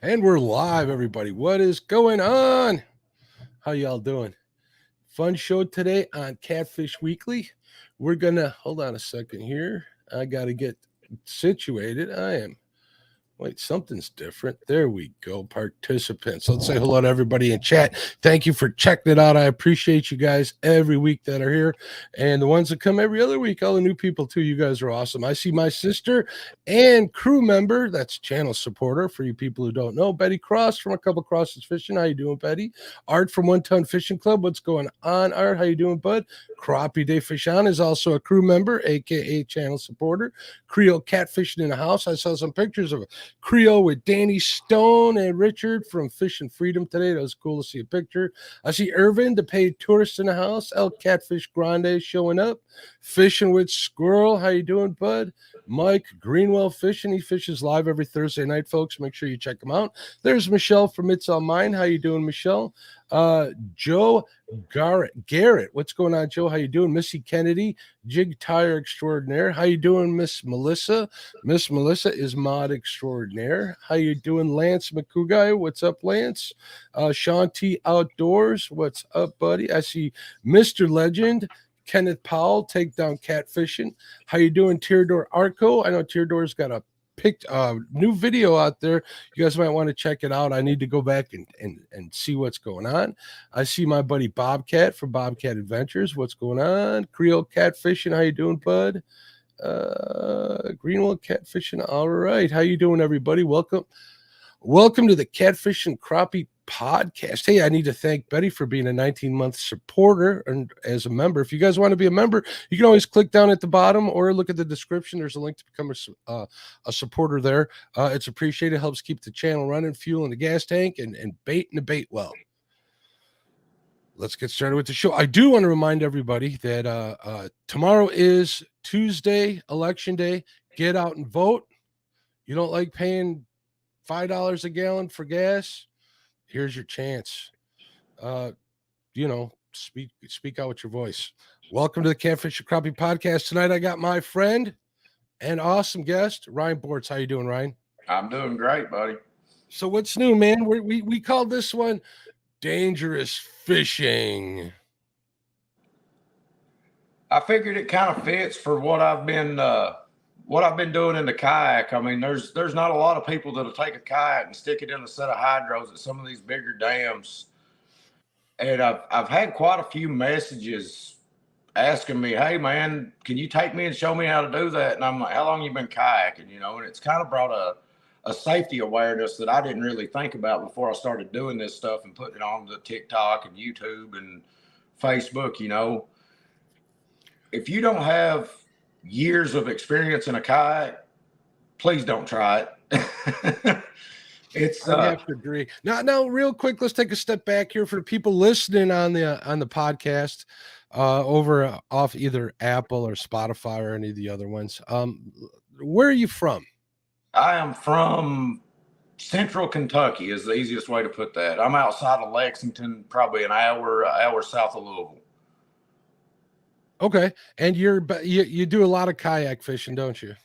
And we're live, everybody. What is going on? How y'all doing? Fun show today on Catfish Weekly. We're gonna hold on a second here. I gotta get situated. Wait, something's different. There we go. Participants. Let's say hello to everybody in chat. Thank you for checking it out. I appreciate you guys every week that are here. And the ones that come every other week, all the new people too. You guys are awesome. I see my sister and crew member, that's channel supporter for you people who don't know, Betty Cross from A Couple Crosses Fishing. How you doing, Betty? Art from One Ton Fishing Club. What's going on, Art? How you doing, bud? Crappie Day Fish On is also a crew member, aka channel supporter. Creole Catfishing in the house. I saw some pictures of Creole with Danny Stone and Richard from Fishing Freedom today. That was cool to see a picture. I see Irvin, the paid tourist in the house. El Catfish Grande showing up. Fishing with Squirrel. How you doing, bud? Mike Greenwell Fishing. He fishes live every Thursday night, folks. Make sure you check him out. There's Michelle from It's All Mine. How you doing, Michelle? Joe Garrett. What's going on, Joe? How you doing? Missy Kennedy, Jig Tire Extraordinaire. How you doing, Miss Melissa? Miss Melissa is mod extraordinaire. How you doing, Lance McCougai? What's up, Lance? Sean T Outdoors. What's up, buddy? I see Mr. Legend. Kenneth Powell, take down catfishing. How you doing, Teardor Arco? I know Teardor's got a new video out there. You guys might want to check it out. I need to go back and see what's going on. I see my buddy Bobcat from Bobcat Adventures. What's going on? Creole Catfishing. How you doing, bud? Greenwell Catfishing. All right. How you doing, everybody? Welcome to the Catfish and Crappie podcast. Hey, I need to thank Betty for being a 19-month supporter and as a member. If you guys want to be a member, you can always click down at the bottom or look at the description. There's a link to become a supporter there. It's appreciated. It helps keep the channel running, fuel in the gas tank, and baiting the bait well. Let's get started with the show. I do want to remind everybody that tomorrow is Tuesday, Election Day. Get out and vote. You don't like paying $5 a gallon for gas? Here's your chance. Speak out with your voice. Welcome to the Catfish and Crappie podcast. Tonight I got my friend and awesome guest, Ryan Bortz. How you doing, Ryan? I'm doing great, buddy. So what's new, man? We called this one Dangerous Fishing. I figured it kind of fits for what I've been doing in the kayak. I mean, there's not a lot of people that'll take a kayak and stick it in a set of hydros at some of these bigger dams. And I've had quite a few messages asking me, "Hey man, can you take me and show me how to do that?" And I'm like, "How long you been kayaking?" And it's kind of brought a safety awareness that I didn't really think about before I started doing this stuff and putting it on the TikTok and YouTube and Facebook. If you don't have years of experience in a kayak, please don't try it. I have to agree. Now, real quick, let's take a step back here for people listening on the podcast over off either Apple or Spotify or any of the other ones. Where are you from? I am from Central Kentucky is the easiest way to put that. I'm outside of Lexington, probably an hour south of Louisville. Okay, and you do a lot of kayak fishing, don't you?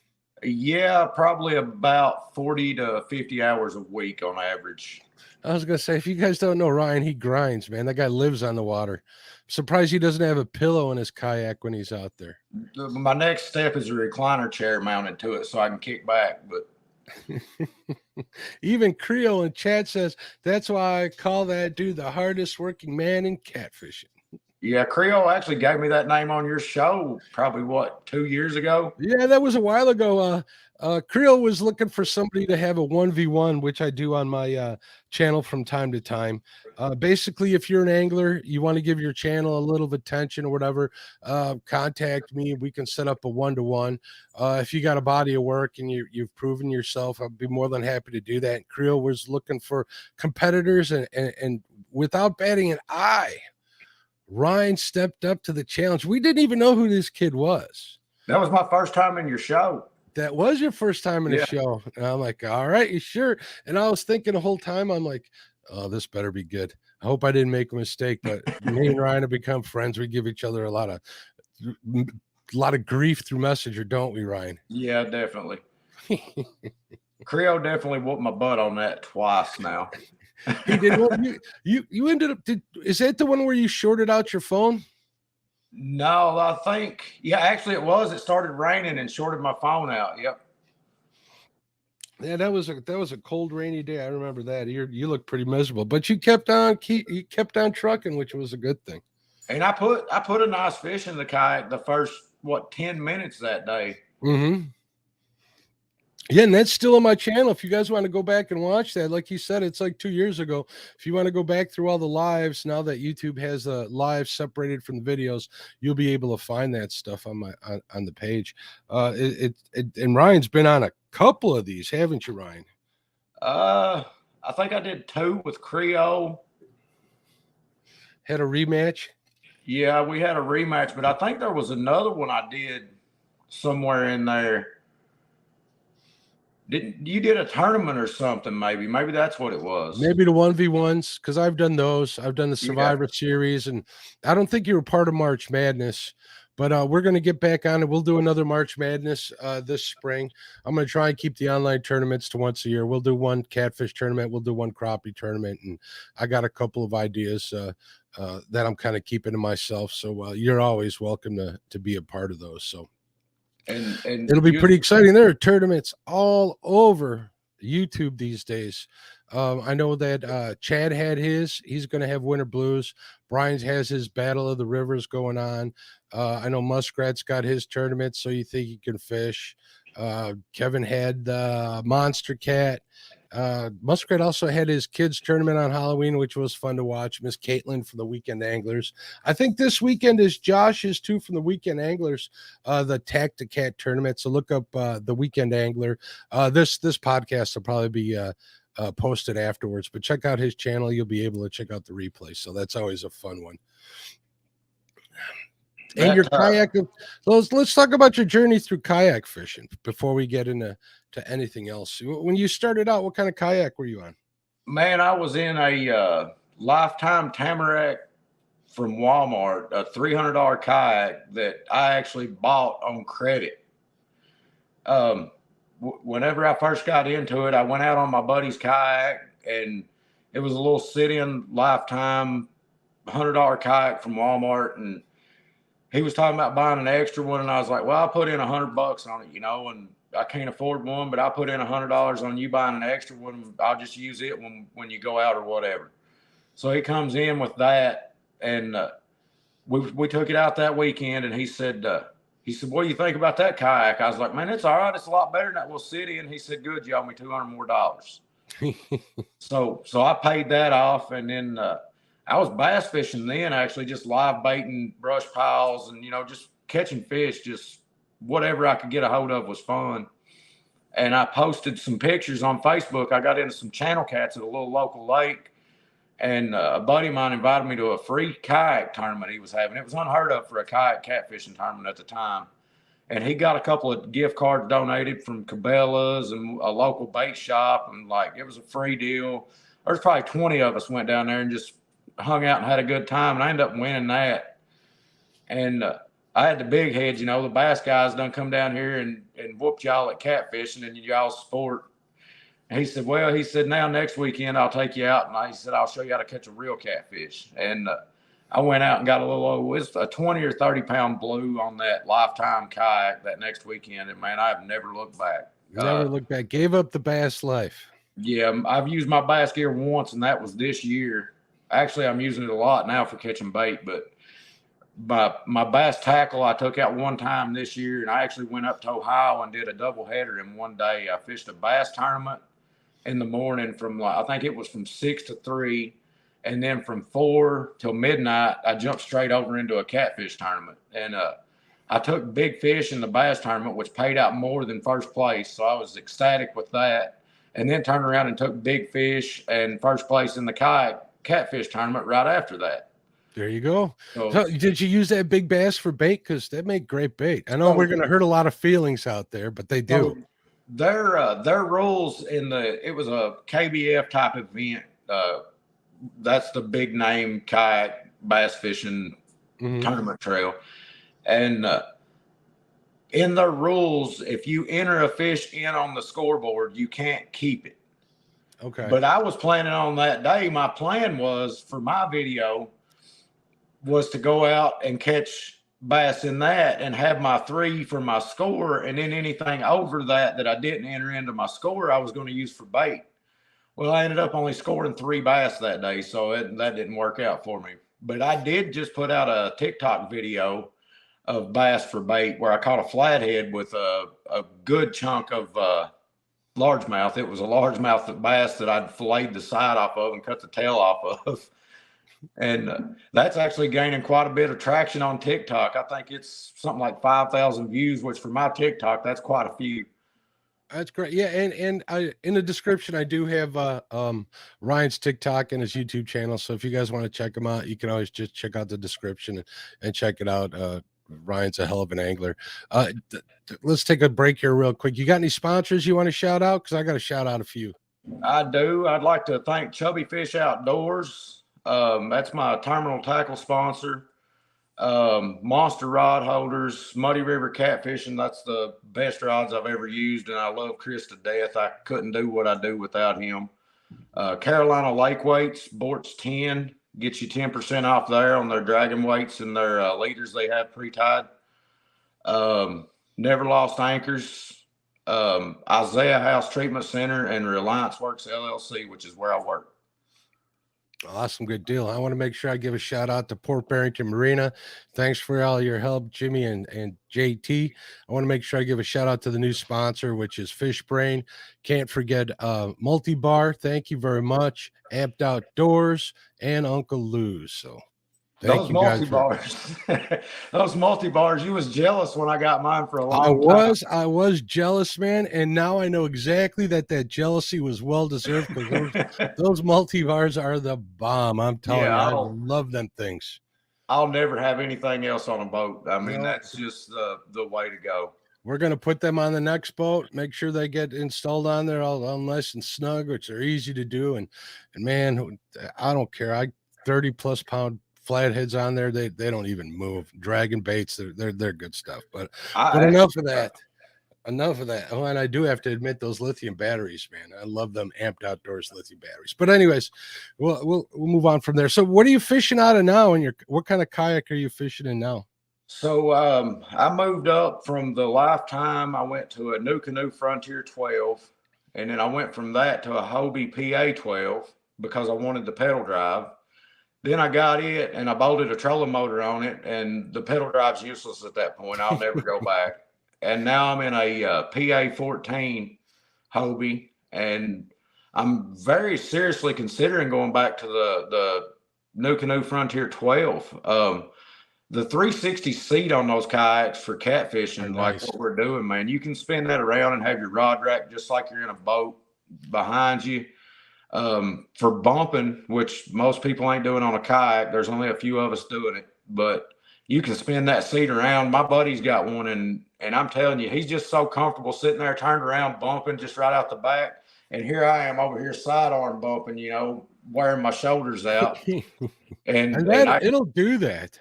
Yeah, probably about 40 to 50 hours a week on average. I was gonna say, if you guys don't know Ryan, he grinds, man. That guy lives on the water. Surprised he doesn't have a pillow in his kayak when he's out there. My next step is a recliner chair mounted to it so I can kick back. But even Creole in chat says that's why I call that dude the hardest working man in catfishing. Yeah, Creole actually gave me that name on your show probably, 2 years ago? Yeah, that was a while ago. Creole was looking for somebody to have a 1v1, which I do on my channel from time to time. Basically, if you're an angler, you want to give your channel a little attention or whatever, contact me. We can set up a 1-to-1. If you got a body of work and you've proven yourself, I'd be more than happy to do that. And Creole was looking for competitors, and without batting an eye, Ryan stepped up to the challenge. We didn't even know who this kid was. That was my first time in your show. That was your first time in the show. And I'm like, all right, you sure? And I was thinking the whole time, I'm like, oh, this better be good. I hope I didn't make a mistake. But me and Ryan have become friends. We give each other a lot of grief through Messenger, don't we, Ryan? Yeah, definitely. Creo definitely whooped my butt on that twice now. He did what you ended up is that the one where you shorted out your phone? No, I think actually it was. It started raining and shorted my phone out. Yep. Yeah, that was a cold, rainy day. I remember that. You looked pretty miserable, but you kept on trucking, which was a good thing. And I put a nice fish in the kayak the first 10 minutes that day. Mm-hmm. Yeah, and that's still on my channel. If you guys want to go back and watch that, like you said, it's like 2 years ago. If you want to go back through all the lives, now that YouTube has the live separated from the videos, you'll be able to find that stuff on my on the page. And Ryan's been on a couple of these, haven't you, Ryan? I think I did 2 with Creo. Had a rematch. Yeah, we had a rematch, but I think there was another one I did somewhere in there. You did a tournament or something? Maybe that's what it was. Maybe the 1v1s, because I've done those. I've done the Survivor Series, and I don't think you were part of March Madness, but we're going to get back on it. We'll do another March Madness this spring. I'm going to try and keep the online tournaments to once a year. We'll do one catfish tournament. We'll do one crappie tournament, and I got a couple of ideas that I'm kind of keeping to myself. So you're always welcome to be a part of those. So. And it'll be pretty exciting. There are tournaments all over YouTube these days. I know that Chad had his. He's going to have Winter Blues. Brian's has his Battle of the Rivers going on. I know Muskrat's got his tournament, so you think you can fish. Kevin had the Monster Cat. Muskrat also had his kids tournament on Halloween, which was fun to watch. Miss Caitlin from the Weekend Anglers. I think this weekend is Josh's too from the Weekend Anglers, the Tac-to-Cat tournament. So look up the Weekend Angler. This podcast will probably be posted afterwards, but check out his channel. You'll be able to check out the replay. So that's always a fun one. And your kayak. Let's talk about your journey through kayak fishing before we get into anything else. When you started out, what kind of kayak were you on? Man, I was in a Lifetime Tamarack from Walmart, a $300 kayak that I actually bought on credit. Whenever I first got into it, I went out on my buddy's kayak, and it was a little sit-in Lifetime $100 kayak from Walmart, and he was talking about buying an extra one, and I was like, well, I put in $100 on it, and I can't afford one, but I put in $100 on you buying an extra one. I'll just use it when you go out or whatever. So he comes in with that, and we took it out that weekend, and he said, what do you think about that kayak? I was like, man, it's all right. It's a lot better than that little city. And he said, good, you owe me $200 more. So I paid that off, and then I was bass fishing then, actually, just live baiting brush piles and, just catching fish, just whatever I could get a hold of was fun. And I posted some pictures on Facebook. I got into some channel cats at a little local lake, and a buddy of mine invited me to a free kayak tournament he was having. It was unheard of for a kayak catfishing tournament at the time. And he got a couple of gift cards donated from Cabela's and a local bait shop, and it was a free deal. There's probably 20 of us went down there and just hung out and had a good time, and I ended up winning that. And I had the big heads, the bass guys done come down here and whooped y'all at catfishing and y'all sport. And he said, now next weekend I'll take you out, and he said, I'll show you how to catch a real catfish. And I went out and got it's a 20 or 30 pound blue on that Lifetime kayak that next weekend, and man, I have never looked back. Gave up the bass life. Yeah, I've used my bass gear once, and that was this year. Actually, I'm using it a lot now for catching bait, but my bass tackle I took out one time this year, and I actually went up to Ohio and did a doubleheader in one day. I fished a bass tournament in the morning from I think it was from 6 to 3, and then from 4 till midnight, I jumped straight over into a catfish tournament. And I took big fish in the bass tournament, which paid out more than first place, so I was ecstatic with that. And then turned around and took big fish and first place in the catfish tournament right after that. There you go. So did you use that big bass for bait? Because they make great bait. I know we're going to hurt a lot of feelings out there, but they do. Their rules it was a KBF type event. That's the big name kayak bass fishing tournament trail. And in their rules, if you enter a fish in on the scoreboard, you can't keep it. Okay. But I was planning on that day. My plan was for my video was to go out and catch bass in that and have my 3 for my score. And then anything over that I didn't enter into my score, I was going to use for bait. Well, I ended up only scoring 3 bass that day. So that didn't work out for me. But I did just put out a TikTok video of bass for bait where I caught a flathead with a good chunk of largemouth. It was a largemouth bass that I'd filleted the side off of and cut the tail off of. And that's actually gaining quite a bit of traction on TikTok. I think it's something like 5,000 views, which for my TikTok, that's quite a few. That's great. Yeah, and I in the description I do have Ryan's TikTok and his YouTube channel. So if you guys want to check him out, you can always just check out the description and check it out. Ryan's a hell of an angler. Let's take a break here real quick. You got any sponsors you want to shout out? Because I got to shout out a few. I do. I'd like to thank Chubby Fish Outdoors. That's my terminal tackle sponsor. Monster Rod Holders, Muddy River Catfishing. That's the best rods I've ever used, and I love Chris to death. I couldn't do what I do without him. Carolina Lake Weights, Bortz 10. Get you 10% off there on their dragon weights and their leaders they have pre-tied. Never Lost Anchors, Isaiah House Treatment Center, and Reliance Works LLC, which is where I work. Awesome. Good deal. I want to make sure I give a shout out to Port Barrington Marina. Thanks for all your help, Jimmy and JT. I want to make sure I give a shout out to the new sponsor, which is Fish Brain. Can't forget Multi-Bar. Thank you very much. Amped Outdoors and Uncle Lou's. So those multi-bars, those multi-bars, you was jealous when I got mine for a long time. I was jealous, man. And now I know exactly that jealousy was well-deserved because those multi-bars are the bomb. I'm telling you, I love them things. I'll never have anything else on a boat. I mean, that's just the way to go. We're going to put them on the next boat, make sure they get installed on there all nice and snug, which are easy to do. And man, I don't care. 30 plus pound flatheads on there, they don't even move. Dragon baits, they're good stuff. But enough of that. Oh, and I do have to admit those lithium batteries, man. I love them Amped Outdoors lithium batteries. But anyways, we'll move on from there. So what are you fishing out of now? And what kind of kayak are you fishing in now? So I moved up from the Lifetime. I went to a New Canoe Frontier 12, and then I went from that to a Hobie PA 12 because I wanted the pedal drive. Then I got it and I bolted a trolling motor on it, and the pedal drive's useless at that point. I'll never go back. And now I'm in a PA 14 Hobie, and I'm very seriously considering going back to the New Canoe Frontier 12. The 360 seat on those kayaks for catfishing, like what we're doing, man, you can spin that around and have your rod rack just like you're in a boat behind you. For bumping, which most people ain't doing on a kayak, there's only a few of us doing it, but you can spin that seat around. My buddy's got one, and I'm telling you, he's just so comfortable sitting there turned around bumping just right out the back. And here I am over here sidearm bumping, wearing my shoulders out. and it'll do that.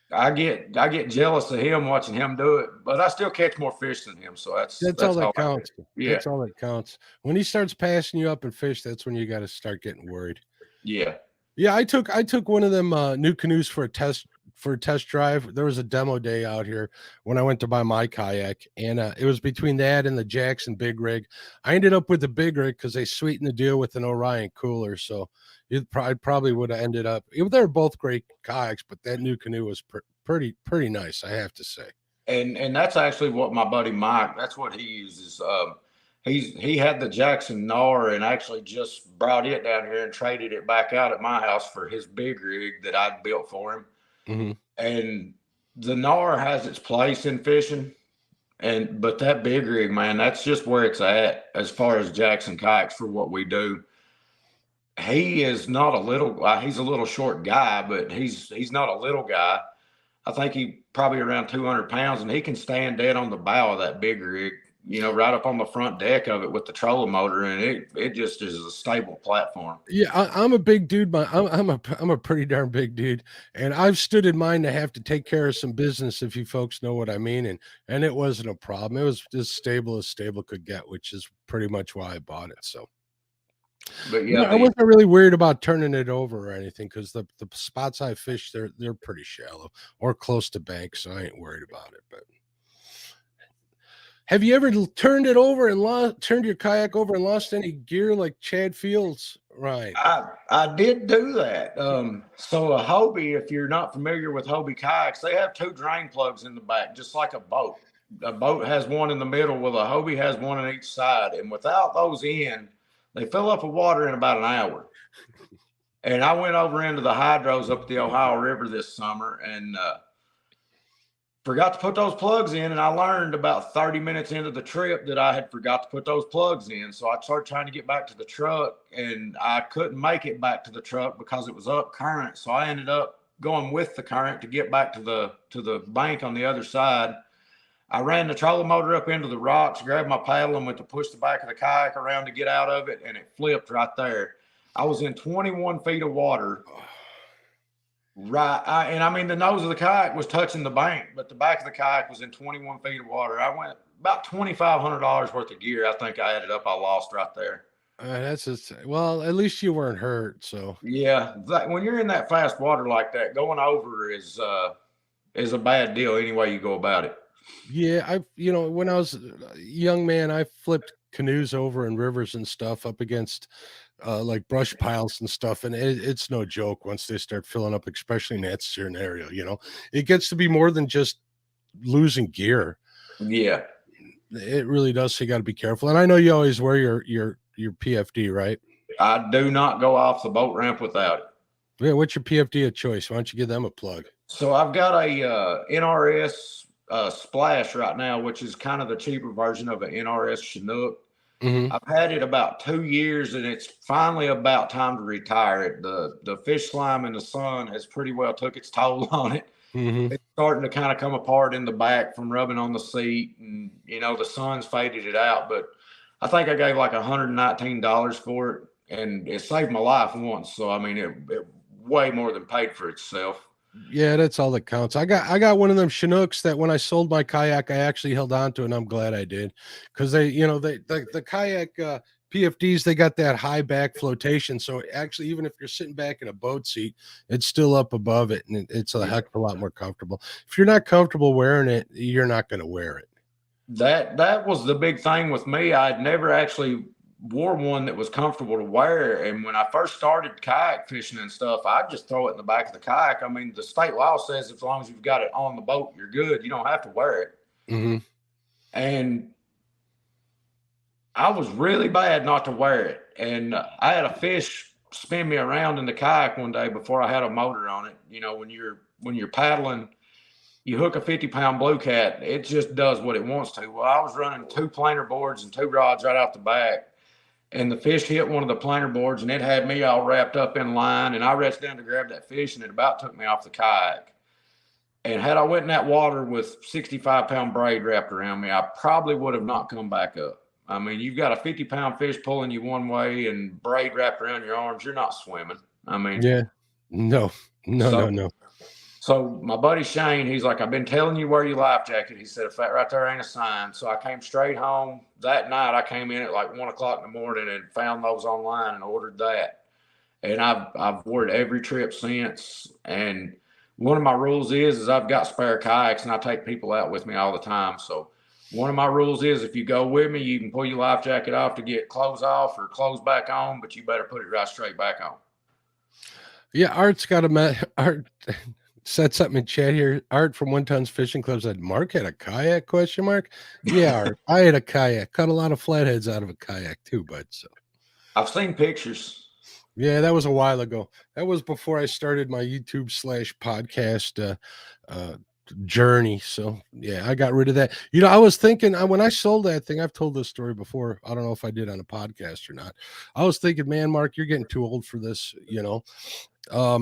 I get jealous of him watching him do it, but I still catch more fish than him. So that's all that counts. Yeah. That's all that counts. When he starts passing you up in fish, that's when you got to start getting worried. Yeah. Yeah. I took one of them new canoes for a test drive. There was a demo day out here when I went to buy my kayak, and it was between that and the Jackson big rig. I ended up with the big rig because they sweetened the deal with an Orion cooler. So I probably would have ended up. They're both great kayaks, but that new canoe was pretty nice, I have to say. And that's actually what my buddy Mike. That's what he uses. He had the Jackson Gnar and actually just brought it down here and traded it back out at my house for his big rig that I'd built for him. Mm-hmm. And the Gnar has its place in fishing, but that big rig, man, that's just where it's at as far as Jackson kayaks for what we do. He is not he's a little short guy, but he's not a little guy. I think he probably around 200 pounds, and he can stand dead on the bow of that big rig right up on the front deck of it with the trolling motor, and it just is a stable platform. Yeah, I'm a big dude. I'm a pretty darn big dude, and I've stood in mine to have to take care of some business, if you folks know what I mean. And it wasn't a problem. It was as stable could get, which is pretty much why I bought it. So, But yeah, yeah, I wasn't really worried about turning it over or anything because the spots I fish they're pretty shallow or close to banks, so I ain't worried about it. But have you ever turned your kayak over and lost any gear like Chad Fields, Ryan? I did do that. So a Hobie, if you're not familiar with Hobie kayaks, they have two drain plugs in the back, just like a boat. A boat has one in the middle, well, a Hobie has one on each side, and without those in, they fill up with water in about an hour. And I went over into the hydros up the Ohio River this summer and forgot to put those plugs in. And I learned about 30 minutes into the trip that I had forgot to put those plugs in. So I started trying to get back to the truck, and I couldn't make it back to the truck because it was up current. So I ended up going with the current to get back to the bank on the other side. I ran the trolling motor up into the rocks, grabbed my paddle, and went to push the back of the kayak around to get out of it, and it flipped right there. I was in 21 feet of water. Right. And I mean, the nose of the kayak was touching the bank, but the back of the kayak was in 21 feet of water. I went about $2,500 worth of gear. I think I added up, I lost right there. That's just, well, at least you weren't hurt. So Yeah, when you're in that fast water like that, going over is a bad deal any way you go about it. yeah, when I was a young man, I flipped canoes over in rivers and stuff up against like brush piles and stuff, and it's no joke once they start filling up, especially in that scenario. It gets to be more than just losing gear. Yeah, It really does. So you got to be careful. And I know you always wear your PFD, right? I do not go off the boat ramp without it. Yeah, what's your PFD of choice? Why don't you give them a plug? So I've got a NRS Splash right now, which is kind of the cheaper version of an NRS Chinook. Mm-hmm. I've had it about 2 years, and it's finally about time to retire it. The fish slime in the sun has pretty well took its toll on it. Mm-hmm. It's starting to kind of come apart in the back from rubbing on the seat, and the sun's faded it out. But I think I gave like $119 for it, and it saved my life once. So I mean, it way more than paid for itself. Yeah, that's all that counts. I got one of them Chinooks that when I sold my kayak, I actually held on to, and I'm glad I did, because the kayak PFDs, they got that high back flotation, so actually even if you're sitting back in a boat seat, it's still up above it, and it's a heck of a lot more comfortable. If you're not comfortable wearing it, you're not going to wear it. That was the big thing with me. I'd never actually wore one that was comfortable to wear. And when I first started kayak fishing and stuff, I'd just throw it in the back of the kayak. I mean, the state law says as long as you've got it on the boat, you're good. You don't have to wear it. Mm-hmm. And I was really bad not to wear it. And I had a fish spin me around in the kayak one day before I had a motor on it. When you're paddling, you hook a 50-pound blue cat, it just does what it wants to. Well, I was running 2 planer boards and 2 rods right off the back, and the fish hit one of the planer boards, and it had me all wrapped up in line, and I reached down to grab that fish, and it about took me off the kayak. And had I went in that water with 65-pound braid wrapped around me, I probably would have not come back up. I mean, you've got a 50-pound fish pulling you one way and braid wrapped around your arms. You're not swimming. I mean, yeah, no. So my buddy Shane, he's like, I've been telling you wear your life jacket. He said, if that right there ain't a sign. So I came straight home that night. I came in at like 1 o'clock in the morning and found those online and ordered that. And I've worn every trip since. And one of my rules is I've got spare kayaks, and I take people out with me all the time. So one of my rules is if you go with me, you can pull your life jacket off to get clothes off or clothes back on, but you better put it right straight back on. Yeah, Art's got Art said something in chat here. Art from One Tons Fishing Club said, Mark had a kayak, question mark? Yeah, Art, I had a kayak. Cut a lot of flatheads out of a kayak too, bud. So I've seen pictures. Yeah, that was a while ago. That was before I started my YouTube /podcast journey. So yeah, I got rid of that. I was thinking when I sold that thing, I've told this story before. I don't know if I did on a podcast or not. I was thinking, man, Mark, you're getting too old for this. A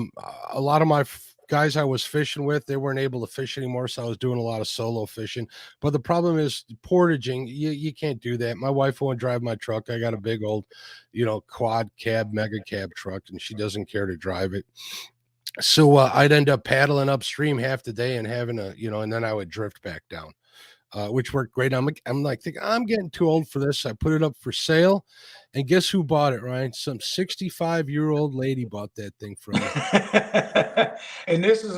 lot of my guys I was fishing with, they weren't able to fish anymore, so I was doing a lot of solo fishing. But the problem is portaging. You can't do that. My wife won't drive my truck. I got a big old, quad cab, mega cab truck, and she doesn't care to drive it. So I'd end up paddling upstream half the day and having and then I would drift back down, which worked great. I'm like, thinking, I'm getting too old for this. I put it up for sale, and guess who bought it, Ryan? Some 65-year-old lady bought that thing from me. And this is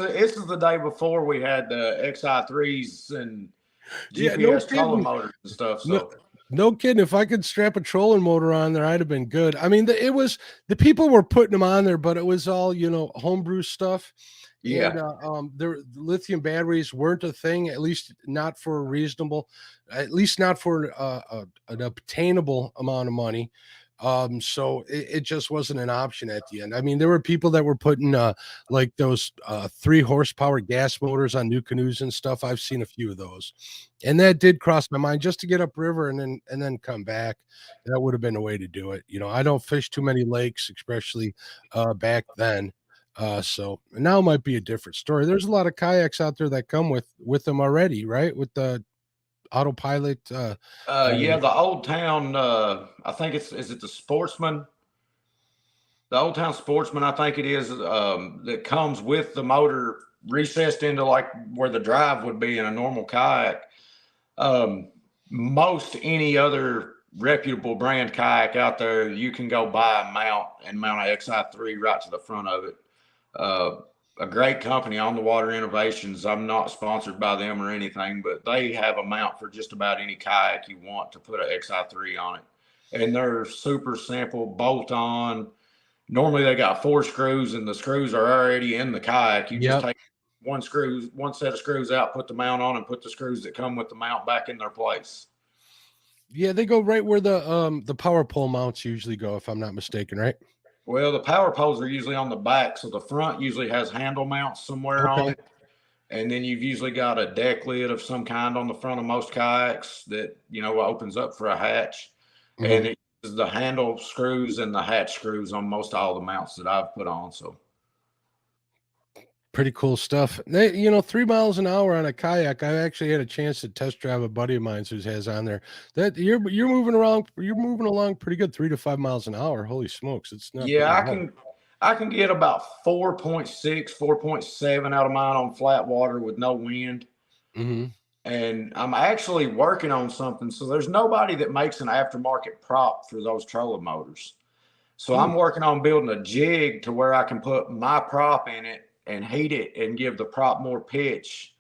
the day before we had the XI3s and Yeah, no GPS trolling kidding. motors and stuff. No, So no kidding. If I could strap a trolling motor on there, I'd have been good. I mean, the people were putting them on there, but it was all homebrew stuff, and yeah. the lithium batteries weren't a thing. At least not for a reasonable, at least not for an obtainable amount of money. So it just wasn't an option at the end. I mean, there were people that were putting like those 3 horsepower gas motors on new canoes and stuff. I've seen a few of those, and that did cross my mind just to get upriver and then come back. That would have been a way to do it. I don't fish too many lakes, especially back then. So now might be a different story. There's a lot of kayaks out there that come with them already, right? With the autopilot. Yeah, the Old Town, I think is it the Sportsman? The Old Town Sportsman, I think it is, that comes with the motor recessed into like where the drive would be in a normal kayak. Most any other reputable brand kayak out there, you can go buy a mount and mount a XI3 right to the front of it. A great company, On the Water Innovations. I'm not sponsored by them or anything, but they have a mount for just about any kayak you want to put an XI3 on it. And they're super simple, bolt on. Normally they got 4 screws and the screws are already in the kayak. You just take one set of screws out, put the mount on, and put the screws that come with the mount back in their place. Yeah, they go right where the power pole mounts usually go, if I'm not mistaken, right? Well, the power poles are usually on the back, so the front usually has handle mounts somewhere on it. And then you've usually got a deck lid of some kind on the front of most kayaks that, opens up for a hatch. Mm-hmm. And it is the handle screws and the hatch screws on most all the mounts that I've put on. So pretty cool stuff. 3 miles an hour on a kayak. I actually had a chance to test drive a buddy of mine who has on there. That you're moving along pretty good, 3 to 5 miles an hour. Holy smokes, it's not. Yeah, I can get about 4.6, 4.7 out of mine on flat water with no wind. Mm-hmm. And I'm actually working on something. So there's nobody that makes an aftermarket prop for those trolling motors. So I'm working on building a jig to where I can put my prop in it and heat it and give the prop more pitch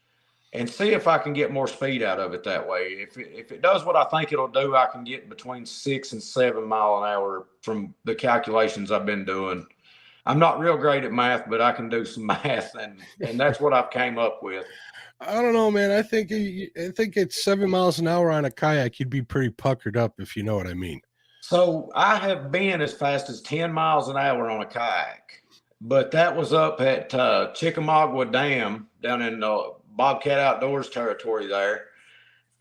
and see if I can get more speed out of it that way. If it does what I think it'll do, I can get between 6 and 7 mile an hour from the calculations I've been doing. I'm not real great at math, but I can do some math, and that's what I've came up with. I don't know, man. I think it's 7 miles an hour on a kayak. You'd be pretty puckered up, if you know what I mean. So I have been as fast as 10 miles an hour on a kayak, but that was up at Chickamauga Dam down in Bobcat Outdoors territory there.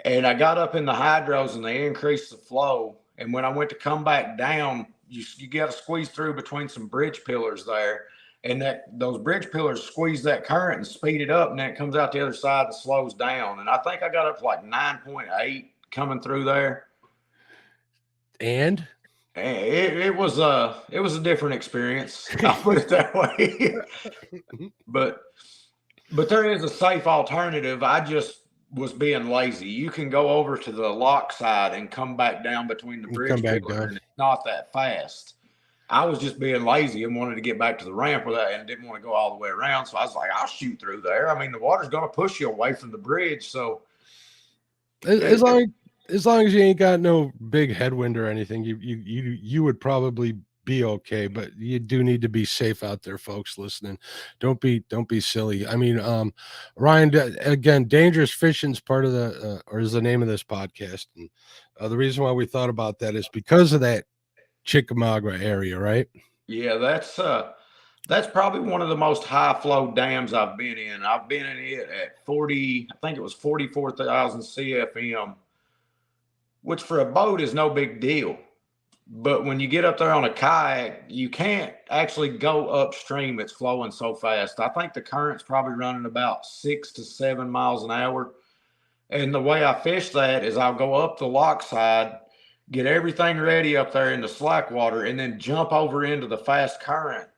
And I got up in the hydros and they increased the flow. And when I went to come back down, you got to squeeze through between some bridge pillars there. And those bridge pillars squeeze that current and speed it up. And then it comes out the other side and slows down. And I think I got up to like 9.8 coming through there. And it was a different experience. I'll put it that way. But there is a safe alternative. I just was being lazy. You can go over to the lock side and come back down between the bridge pillars, and it's not that fast. I was just being lazy and wanted to get back to the ramp with that and didn't want to go all the way around. So I was like, I'll shoot through there. I mean, the water's going to push you away from the bridge. So as long as you ain't got no big headwind or anything, you would probably be okay. But you do need to be safe out there, folks listening. Don't be silly. I mean, Ryan, again, dangerous fishing is part of the or is the name of this podcast. And the reason why we thought about that is because of that Chickamauga area, right? Yeah, that's probably one of the most high flow dams I've been in. I've been in it at 40, I think it was 44,000 CFM, which for a boat is no big deal. But when you get up there on a kayak, you can't actually go upstream. It's flowing so fast. I think the current's probably running about 6 to 7 miles an hour. And the way I fish that is I'll go up the lock side, get everything ready up there in the slack water, and then jump over into the fast current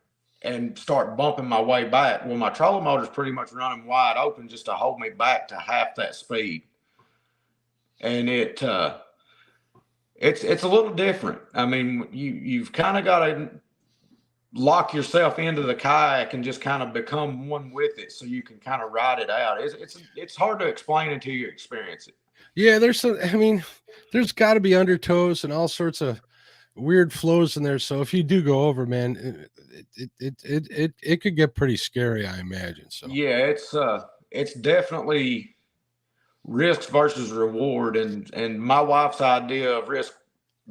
and start bumping my way back. Well, my trolling motor's pretty much running wide open just to hold me back to half that speed. And it's a little different. I mean, you've kind of got to lock yourself into the kayak and just kind of become one with it, so you can kind of ride it out. It's hard to explain until you experience it. Yeah, there's got to be undertows and all sorts of weird flows in there. So if you do go over, man, it could get pretty scary, I imagine. So Yeah, it's definitely risk versus reward, and my wife's idea of risk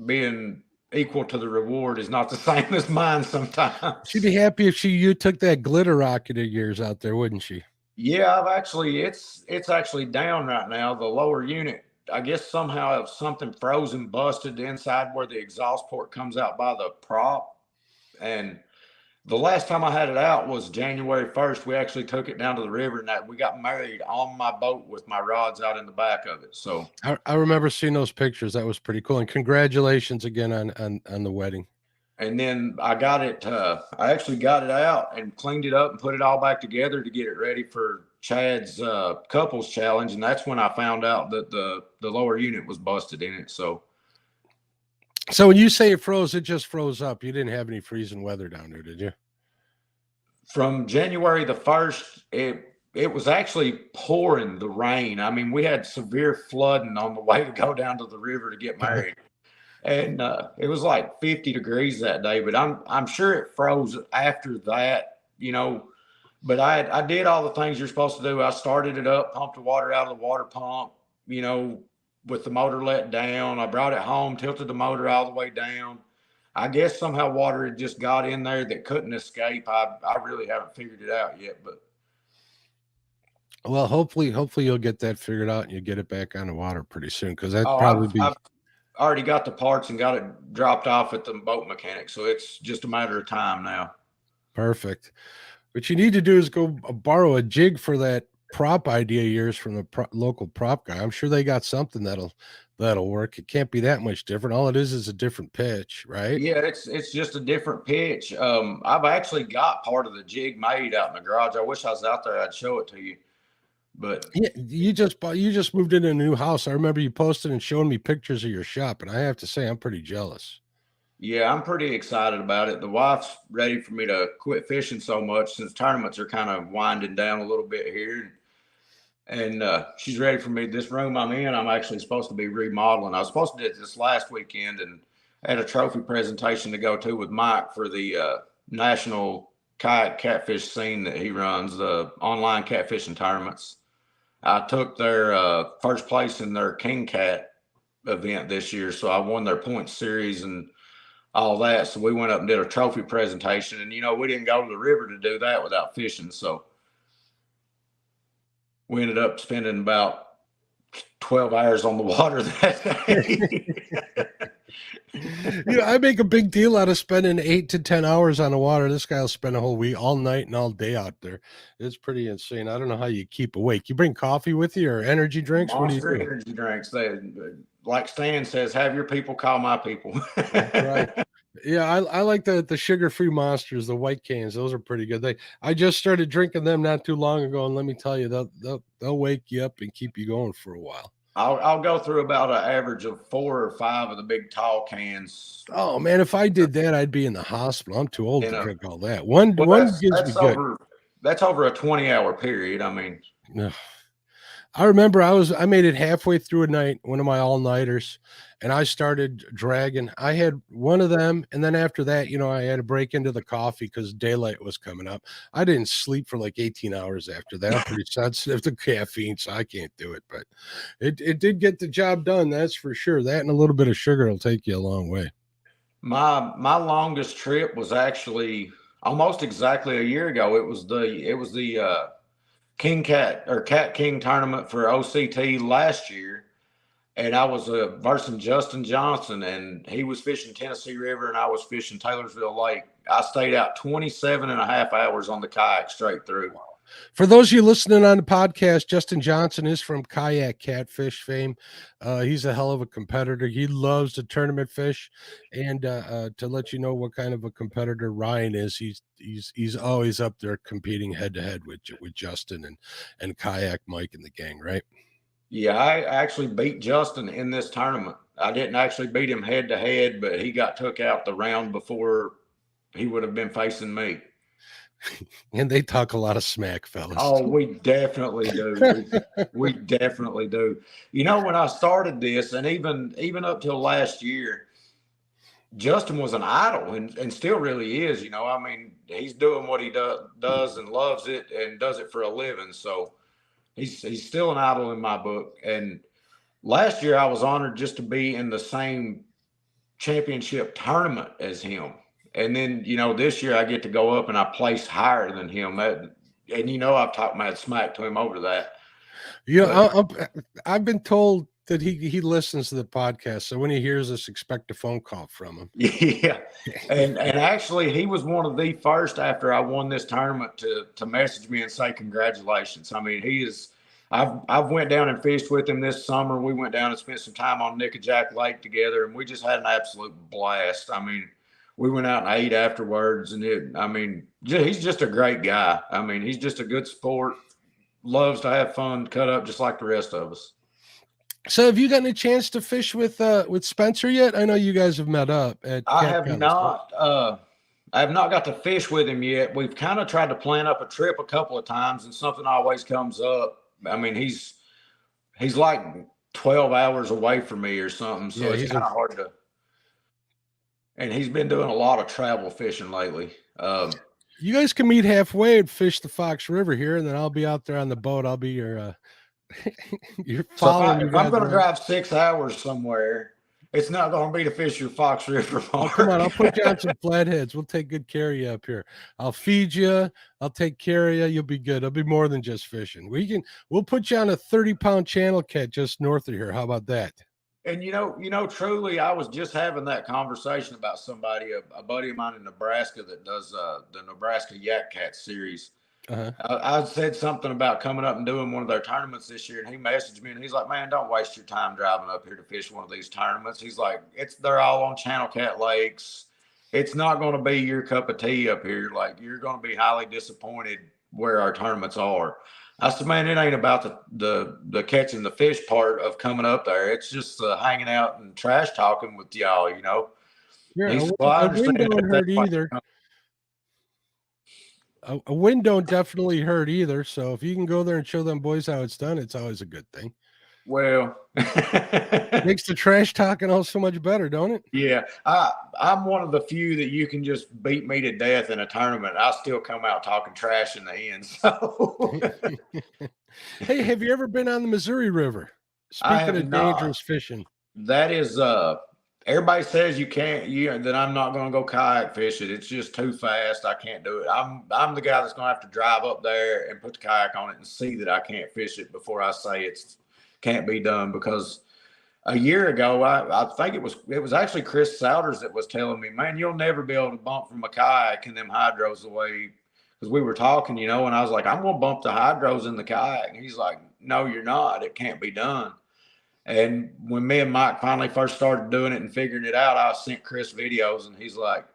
being equal to the reward is not the same as mine sometimes. she'd be happy if you took that glitter rocket of yours out there, wouldn't she? Yeah, it's actually down right now. The lower unit, I guess somehow something frozen busted inside where the exhaust port comes out by the prop. And the last time I had it out was January 1st. We actually took it down to the river, and that we got married on my boat with my rods out in the back of it. So I remember seeing those pictures. That was pretty cool. And congratulations again on the wedding. and then I actually got it out and cleaned it up and put it all back together to get it ready for Chad's couples challenge. And that's when I found out that the lower unit was busted in it. So when you say it froze, it just froze up. You didn't have any freezing weather down there, did you? from January the 1st, it was actually pouring the rain. I mean, we had severe flooding on the way to go down to the river to get married. And it was like 50 degrees that day, but I'm sure it froze after that, but I did all the things you're supposed to do. I started it up, pumped the water out of the water pump, with the motor let down. I brought it home, tilted the motor all the way down. I guess somehow water had just got in there that couldn't escape. I really haven't figured it out yet, but well, hopefully you'll get that figured out and you get it back on the water pretty soon, because that'd oh, probably be I've already got the parts and got it dropped off at the boat mechanic, so it's just a matter of time now. perfect. What you need to do is go borrow a jig for that prop idea of yours from the local prop guy. I'm sure they got something that'll work. It can't be that much different. All it is a different pitch, right? Yeah, it's just a different pitch. I've actually got part of the jig made out in the garage. I wish I was out there. I'd show it to you. But Yeah, you just moved into a new house. I remember you posted and showing me pictures of your shop, and I have to say I'm pretty jealous. yeah, I'm pretty excited about it. The wife's ready for me to quit fishing so much since tournaments are kind of winding down a little bit here. And she's ready for me. This room I'm in, I'm actually supposed to be remodeling. I was supposed to do it this last weekend and had a trophy presentation to go to with Mike for the national kayak catfish scene that he runs, the online catfishing tournaments. I took their first place in their King Cat event this year, so I won their points series and all that. So we went up and did a trophy presentation, and we didn't go to the river to do that without fishing. So we ended up spending about 12 hours on the water that day. I make a big deal out of spending 8 to 10 hours on the water. This guy will spend a whole week, all night and all day out there. It's pretty insane. I don't know how you keep awake. You bring coffee with you or energy drinks? Monster What do you do? energy drinks. They, like Stan says, have your people call my people. Right. Yeah, I like the sugar-free monsters, the white cans. Those are pretty good. I just started drinking them not too long ago, and let me tell you, they'll wake you up and keep you going for a while. I'll go through about an average of 4 or 5 of the big tall cans. Oh man, if I did that, I'd be in the hospital. I'm too old to drink all that. Well, One gives me good. That's over a 20-hour period. I mean, No. I remember I made it halfway through a night, one of my all-nighters, and I started dragging. I had one of them, and then after that, I had to break into the coffee because daylight was coming up. I didn't sleep for like 18 hours after that. I'm pretty sensitive to caffeine, so I can't do it. But it did get the job done, that's for sure. That and a little bit of sugar will take you a long way. my longest trip was actually almost exactly a year ago. It was the King Cat or Cat King tournament for OCT last year. and I was versus Justin Johnson, and he was fishing Tennessee River, and I was fishing Taylorsville Lake. I stayed out 27 and a half hours on the kayak straight through. For those of you listening on the podcast, Justin Johnson is from Kayak, Catfish fame. He's a hell of a competitor. He loves to tournament fish, and to let you know what kind of a competitor Ryan is, he's always up there competing head to head with Justin and Kayak Mike and the gang, right? Yeah, I actually beat Justin in this tournament. I didn't actually beat him head to head, but he got took out the round before he would have been facing me. And they talk a lot of smack, fellas. Oh, we definitely do. We definitely do. You know, when I started this, and even up till last year, Justin was an idol and still really is. You know, I mean, he's doing what he does and loves it and does it for a living. So he's still an idol in my book. And last year I was honored just to be in the same championship tournament as him. And then, you know, this year I get to go up and I place higher than him. And, you know, I've talked mad smack to him over that. Yeah, I've been told that he listens to the podcast. So when he hears us, expect a phone call from him. Yeah. And actually, he was one of the first after I won this tournament to message me and say congratulations. I mean, he is – I've went down and fished with him this summer. We went down and spent some time on Nickajack Lake together, and we just had an absolute blast. I mean, we went out and ate afterwards, and he's just a great guy. I mean, he's just a good sport, loves to have fun, cut up just like the rest of us. So have you gotten a chance to fish with Spencer yet? I know you guys have met up at I have not got to fish with him yet. We've kind of tried to plan up a trip a couple of times, and something always comes up. I mean, he's like 12 hours away from me or something, so it's kind of hard to. And he's been doing a lot of travel fishing lately. You guys can meet halfway and fish the Fox River here, and then I'll be out there on the boat. I'll be your you're following. So if I'm going to drive 6 hours somewhere, it's not going to be to fish your Fox River. Oh, come on, I'll put you on some flatheads. We'll take good care of you up here. I'll feed you. I'll take care of you. You'll be good. It'll be more than just fishing. We'll put you on a 30-pound channel cat just north of here. How about that? And you know, truly, I was just having that conversation about somebody, a buddy of mine in Nebraska that does the Nebraska Yak Cat series. Uh-huh. I said something about coming up and doing one of their tournaments this year, and he messaged me and he's like, "Man, don't waste your time driving up here to fish one of these tournaments." He's like, "They're all on Channel Cat lakes. It's not going to be your cup of tea up here. Like, you're going to be highly disappointed where our tournaments are." I said, "Man, it ain't about the catching the fish part of coming up there. It's just hanging out and trash talking with y'all, you know." Yeah, a wind don't hurt either. A wind don't definitely hurt either. So if you can go there and show them boys how it's done, it's always a good thing. Well, makes the trash talking all so much better, don't it? Yeah, I'm one of the few that you can just beat me to death in a tournament. I still come out talking trash in the end. So, hey, have you ever been on the Missouri River? Speaking of dangerous fishing, that is everybody says you can't. That I'm not going to go kayak fish it. It's just too fast. I can't do it. I'm the guy that's going to have to drive up there and put the kayak on it and see that I can't fish it before I say it's can't be done. Because a year ago, I think it was actually Chris Souders that was telling me, "Man, you'll never be able to bump from a kayak in them hydros the way." Because we were talking, and I was like, "I'm going to bump the hydros in the kayak." And he's like, "No, you're not. It can't be done." And when me and Mike finally first started doing it and figuring it out, I sent Chris videos, and he's like,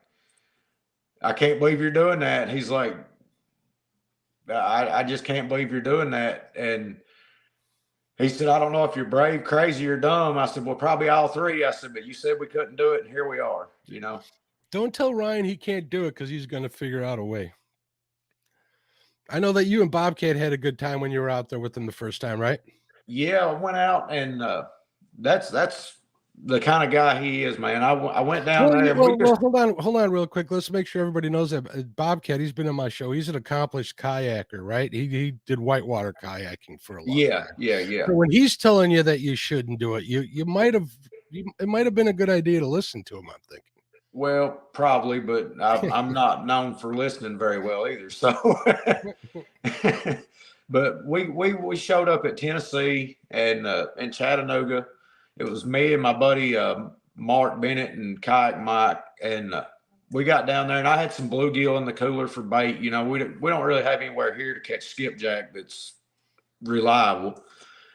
"I can't believe you're doing that." He's like, I just can't believe you're doing that. And he said, "I don't know if you're brave, crazy, or dumb." I said, "Well, probably all three." I said, "But you said we couldn't do it, and here we are, Don't tell Ryan he can't do it because he's going to figure out a way. I know that you and Bobcat had a good time when you were out there with him the first time, right? Yeah, I went out, and that's the kind of guy he is, man. I went down there. Well, hold on real quick. Let's make sure everybody knows that Bobcat, he's been on my show. He's an accomplished kayaker, right? He did whitewater kayaking for a long time. Yeah. So when he's telling you that you shouldn't do it, it might have been a good idea to listen to him, I'm thinking. Well, probably, but I'm not known for listening very well either. So, but we showed up at Tennessee and in Chattanooga, It was me and my buddy Mark Bennett and Kayak Mike, and we got down there, and I had some bluegill in the cooler for bait. You know, we don't really have anywhere here to catch skipjack that's reliable,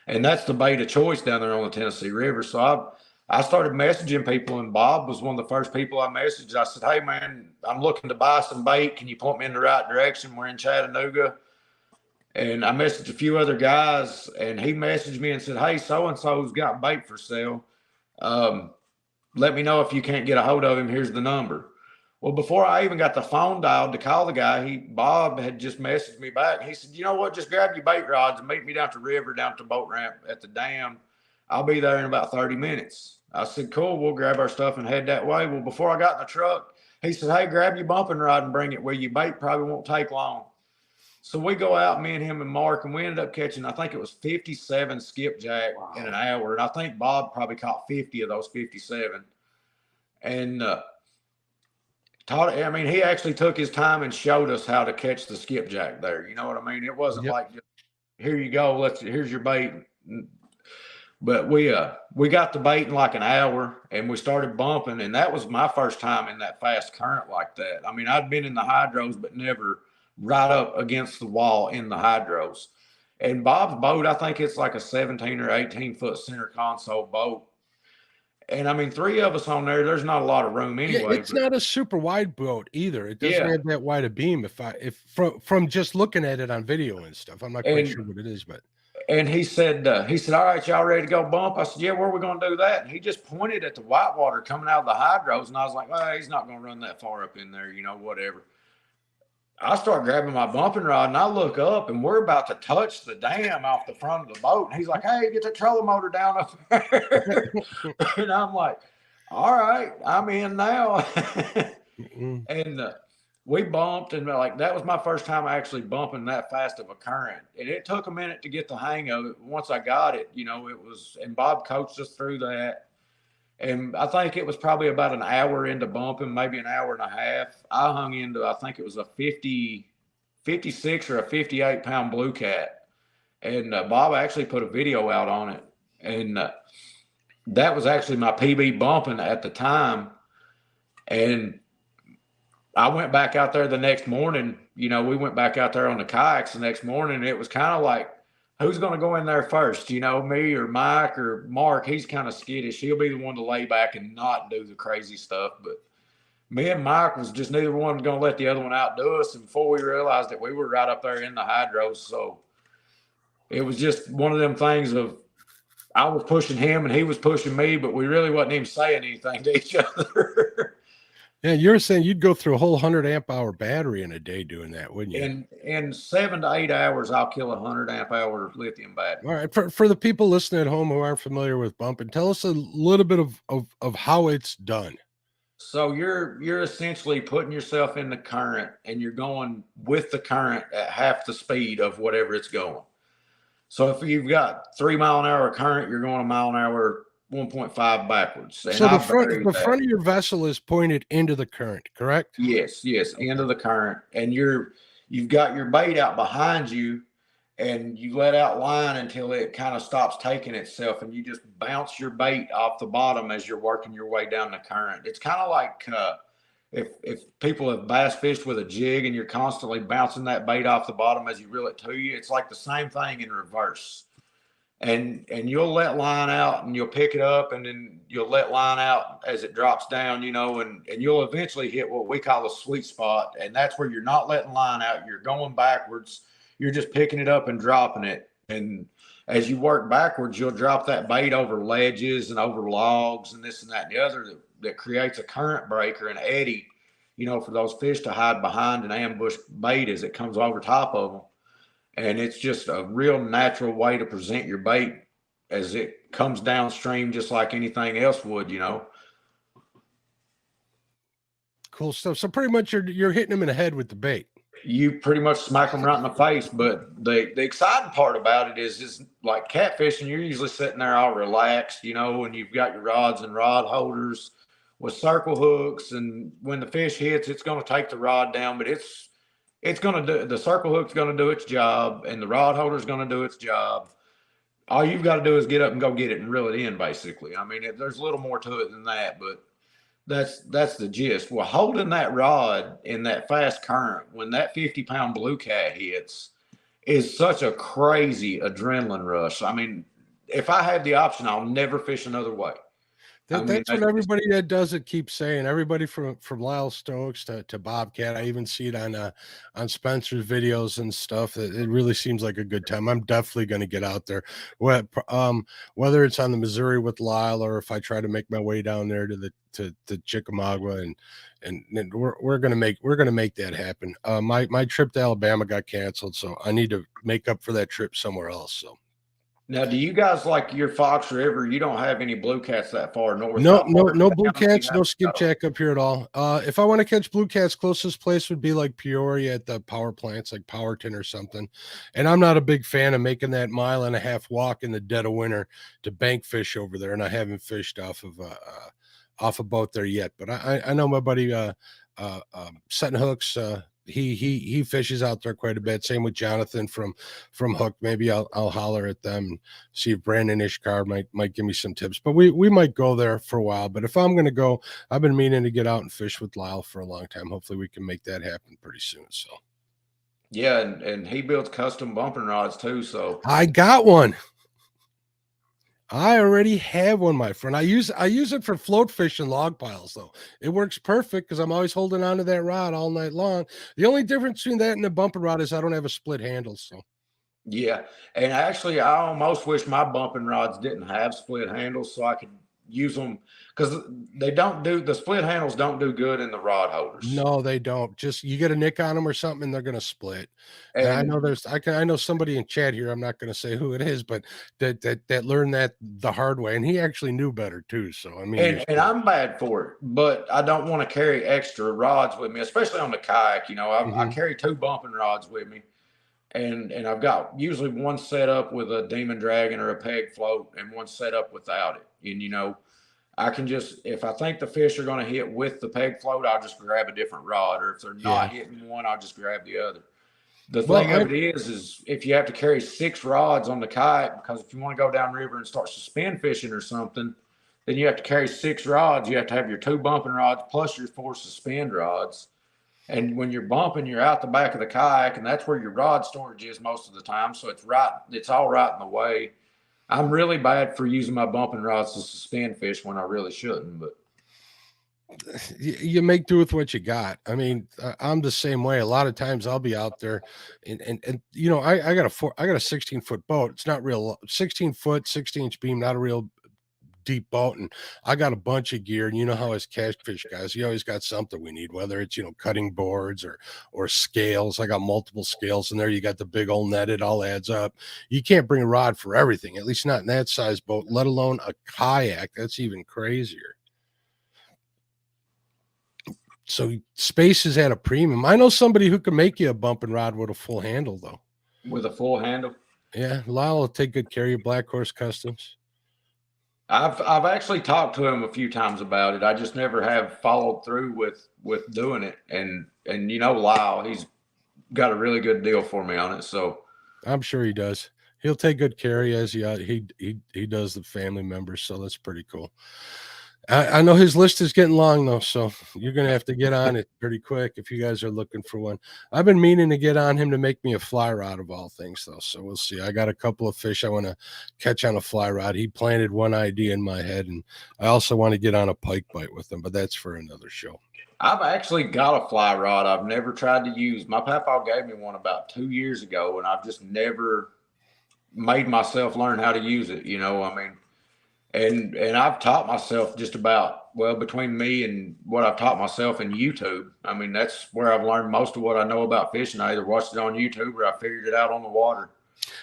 and that's the bait of choice down there on the Tennessee River. So I started messaging people, and Bob was one of the first people I messaged. I said, "Hey man, I'm looking to buy some bait. Can you point me in the right direction? We're in Chattanooga." And I messaged a few other guys, and he messaged me and said, "Hey, so and so's got bait for sale. Let me know if you can't get a hold of him. Here's the number." Well, before I even got the phone dialed to call the guy, Bob had just messaged me back. He said, "You know what? Just grab your bait rods and meet me down at the river, down at the boat ramp at the dam. I'll be there in about 30 minutes." I said, "Cool, we'll grab our stuff and head that way." Well, before I got in the truck, he said, "Hey, grab your bumping rod and bring it with you. Bait probably won't take long." So we go out, me and him and Mark, and we ended up catching, I think it was 57 skipjack in an hour. And I think Bob probably caught 50 of those 57. And he actually took his time and showed us how to catch the skipjack there. You know what I mean? It wasn't like, just, "Here you go, here's your bait." But we got the bait in like an hour, and we started bumping, and that was my first time in that fast current like that. I mean, I'd been in the hydros, but never right up against the wall in the hydros. And Bob's boat, I think it's like a 17 or 18-foot center console boat. And I mean, three of us on there, there's not a lot of room anyway. Yeah, it's not a super wide boat either. It doesn't have that wide a beam. If from just looking at it on video and stuff, I'm not quite sure what it is, but. And he said, "All right, y'all ready to go bump?" I said, "Yeah, where are we going to do that?" And he just pointed at the whitewater coming out of the hydros, and I was like, "Well, he's not going to run that far up in there, you know, whatever." I start grabbing my bumping rod, and I look up, and we're about to touch the dam off the front of the boat. And he's like, "Hey, get the trolling motor down up there." And I'm like, "All right, I'm in now." And we bumped, and like that was my first time actually bumping that fast of a current. And it took a minute to get the hang of it. Once I got it, you know, it was, and Bob coached us through that. And I think it was probably about an hour into bumping, maybe an hour and a half. I hung into, I think it was a 56 or a 58-pound blue cat. And Bob actually put a video out on it. And that was actually my PB bumping at the time. And I went back out there the next morning. You know, we went back out there on the kayaks the next morning. And it was kind of like, who's going to go in there first? You know, me or Mike or Mark? He's kind of skittish. He'll be the one to lay back and not do the crazy stuff. But me and Mike was just neither one going to let the other one outdo us. And before we realized it, we were right up there in the hydros. So it was just one of them things of I was pushing him and he was pushing me, but we really wasn't even saying anything to each other. Yeah, you're saying you'd go through a whole 100-amp-hour battery in a day doing that, wouldn't you? In 7 to 8 hours, I'll kill a 100-amp-hour lithium battery. All right, for the people listening at home who aren't familiar with bumping, tell us a little bit of how it's done. So you're essentially putting yourself in the current, and you're going with the current at half the speed of whatever it's going. So if you've got 3 mile an hour current, you're going a mile an hour 1.5 backwards. And so the front of your vessel is pointed into the current, correct? Yes, into the current. And you've got your bait out behind you, and you let out line until it kind of stops taking itself, and you just bounce your bait off the bottom as you're working your way down the current. It's kind of like if people have bass fished with a jig and you're constantly bouncing that bait off the bottom as you reel it to you, it's like the same thing in reverse. And you'll let line out, and you'll pick it up, and then you'll let line out as it drops down, you know, and you'll eventually hit what we call a sweet spot. And that's where you're not letting line out. You're going backwards. You're just picking it up and dropping it. And as you work backwards, you'll drop that bait over ledges and over logs and this and that and the other that creates a current breaker, an eddy, you know, for those fish to hide behind an ambush bait as it comes over top of them. And it's just a real natural way to present your bait as it comes downstream, just like anything else would, you know. Cool stuff. So pretty much you're hitting them in the head with the bait. You pretty much smack them right in the face. But the exciting part about it is like catfishing, you're usually sitting there all relaxed, you know, and you've got your rods and rod holders with circle hooks. And when the fish hits, it's going to take the rod down, but it's going to do, the circle hook's going to do its job, and the rod holder's going to do its job. all you've got to do is get up and go get it and reel it in, basically. I mean, there's a little more to it than that, but that's the gist. Well, holding that rod in that fast current when that 50-pound blue cat hits is such a crazy adrenaline rush. I mean, if I have the option, I'll never fish another way. That's what everybody that does it keeps saying. Everybody from Lyle Stokes to Bobcat. I even see it on Spencer's videos and stuff. It really seems like a good time. I'm definitely going to get out there. Whether it's on the Missouri with Lyle or if I try to make my way down there to Chickamauga and we're gonna make that happen. My trip to Alabama got canceled, so I need to make up for that trip somewhere else. So. Now, do you guys like your Fox River? You don't have any blue cats that far north? No blue cats, no skipjack up here at all. If I want to catch blue cats, closest place would be like Peoria at the power plants, like Powerton or something. And I'm not a big fan of making that 1.5-mile walk in the dead of winter to bank fish over there. And I haven't fished off of a boat there yet. But I know my buddy Setting Hooks. He fishes out there quite a bit. Same with Jonathan from Hook. Maybe I'll holler at them and see if Brandon Ishkar might give me some tips. But we might go there for a while. But if I'm going to go, I've been meaning to get out and fish with Lyle for a long time. Hopefully we can make that happen pretty soon. So yeah, and he builds custom bumping rods too. So I got one. I already have one, my friend. I use it for float fish and log piles, though. It works perfect because I'm always holding on to that rod all night long. The only difference between that and a bumping rod is I don't have a split handle. So yeah, and actually, I almost wish my bumping rods didn't have split handles so I could use them because the split handles don't do good in the rod holders. No, they don't. Just you get a nick on them or something, and they're going to split. And I know I know somebody in chat here. I'm not going to say who it is, but that learned that the hard way, and he actually knew better too. So I mean, and I'm bad for it, but I don't want to carry extra rods with me, especially on the kayak. You know, I carry 2 bumping rods with me, and I've got usually one set up with a Demon Dragon or a peg float, and one set up without it. And you know, I can just, if I think the fish are going to hit with the peg float, I'll just grab a different rod, or if they're not hitting one, I'll just grab the other. The thing of it is if you have to carry 6 rods on the kayak, because if you want to go downriver and start suspend fishing or something, then you have to carry 6 rods. You have to have your 2 bumping rods plus your 4 suspend rods. And when you're bumping, you're out the back of the kayak, and that's where your rod storage is most of the time. So it's all right in the way. I'm really bad for using my bumping rods to suspend fish when I really shouldn't, but you make do with what you got. I mean, I'm the same way. A lot of times I'll be out there and you know, I got a 16-foot boat. It's not real 16-foot, 16-inch beam, not a real deep boat. And I got a bunch of gear, and you know how as Catfish guys, you always got something we need, whether it's, you know, cutting boards or scales. I got multiple scales in there. You got the big old net, it all adds up. You can't bring a rod for everything, at least not in that size boat, let alone a kayak. That's even crazier. So space is at a premium. I know somebody who can make you a bumping rod with a full handle, though. With a full handle? Yeah, Lyle will take good care of you. Black Horse Customs. I've actually talked to him a few times about it. I just never have followed through with doing it. And you know, Lyle, he's got a really good deal for me on it. So I'm sure he does. He'll take good care of you as he does the family members. So that's pretty cool. I know his list is getting long though, so you're gonna have to get on it pretty quick if you guys are looking for one. I've been meaning to get on him to make me a fly rod of all things though, so we'll see. I got a couple of fish I want to catch on a fly rod. He planted one idea in my head, and I also want to get on a pike bite with him, but that's for another show. I've actually got a fly rod I've never tried to use. My papa gave me one about 2 years ago, and I've just never made myself learn how to use it. You know, I mean. And I've taught myself just about, well, between me and what I've taught myself in YouTube. I mean, that's where I've learned most of what I know about fishing. I either watched it on YouTube or I figured it out on the water.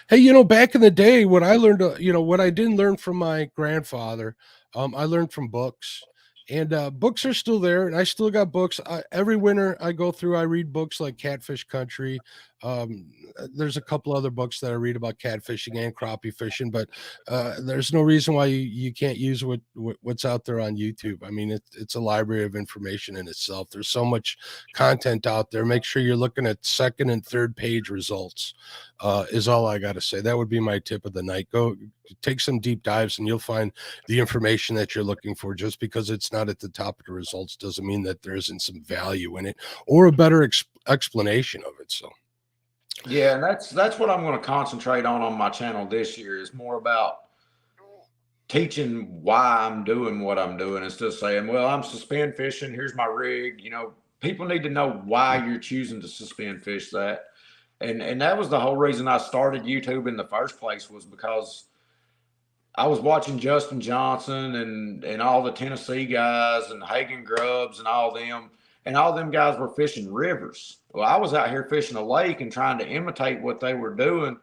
Hey, you know, back in the day, what I learned, you know, what I didn't learn from my grandfather, I learned from books. And books are still there, and I still got books. Every winter I go through, I read books like Catfish Country. There's a couple other books that I read about catfishing and crappie fishing, but there's no reason why you can't use what's out there on YouTube. I mean, it's a library of information in itself. There's so much content out there. Make sure you're looking at second and third page results. Is all I got to say. That would be my tip of the night. Go take some deep dives, and you'll find the information that you're looking for. Just because it's not at the top of the results doesn't mean that there isn't some value in it or a better explanation of it. So yeah, and that's what I'm going to concentrate on my channel this year, is more about teaching why I'm doing what I'm doing, instead of saying, well, I'm suspend fishing, here's my rig. People need to know why you're choosing to suspend fish that. And that was the whole reason I started YouTube in the first place, was because I was watching Justin Johnson and all the Tennessee guys and Hagen Grubbs and all them guys were fishing rivers. Well, I was out here fishing a lake and trying to imitate what they were doing,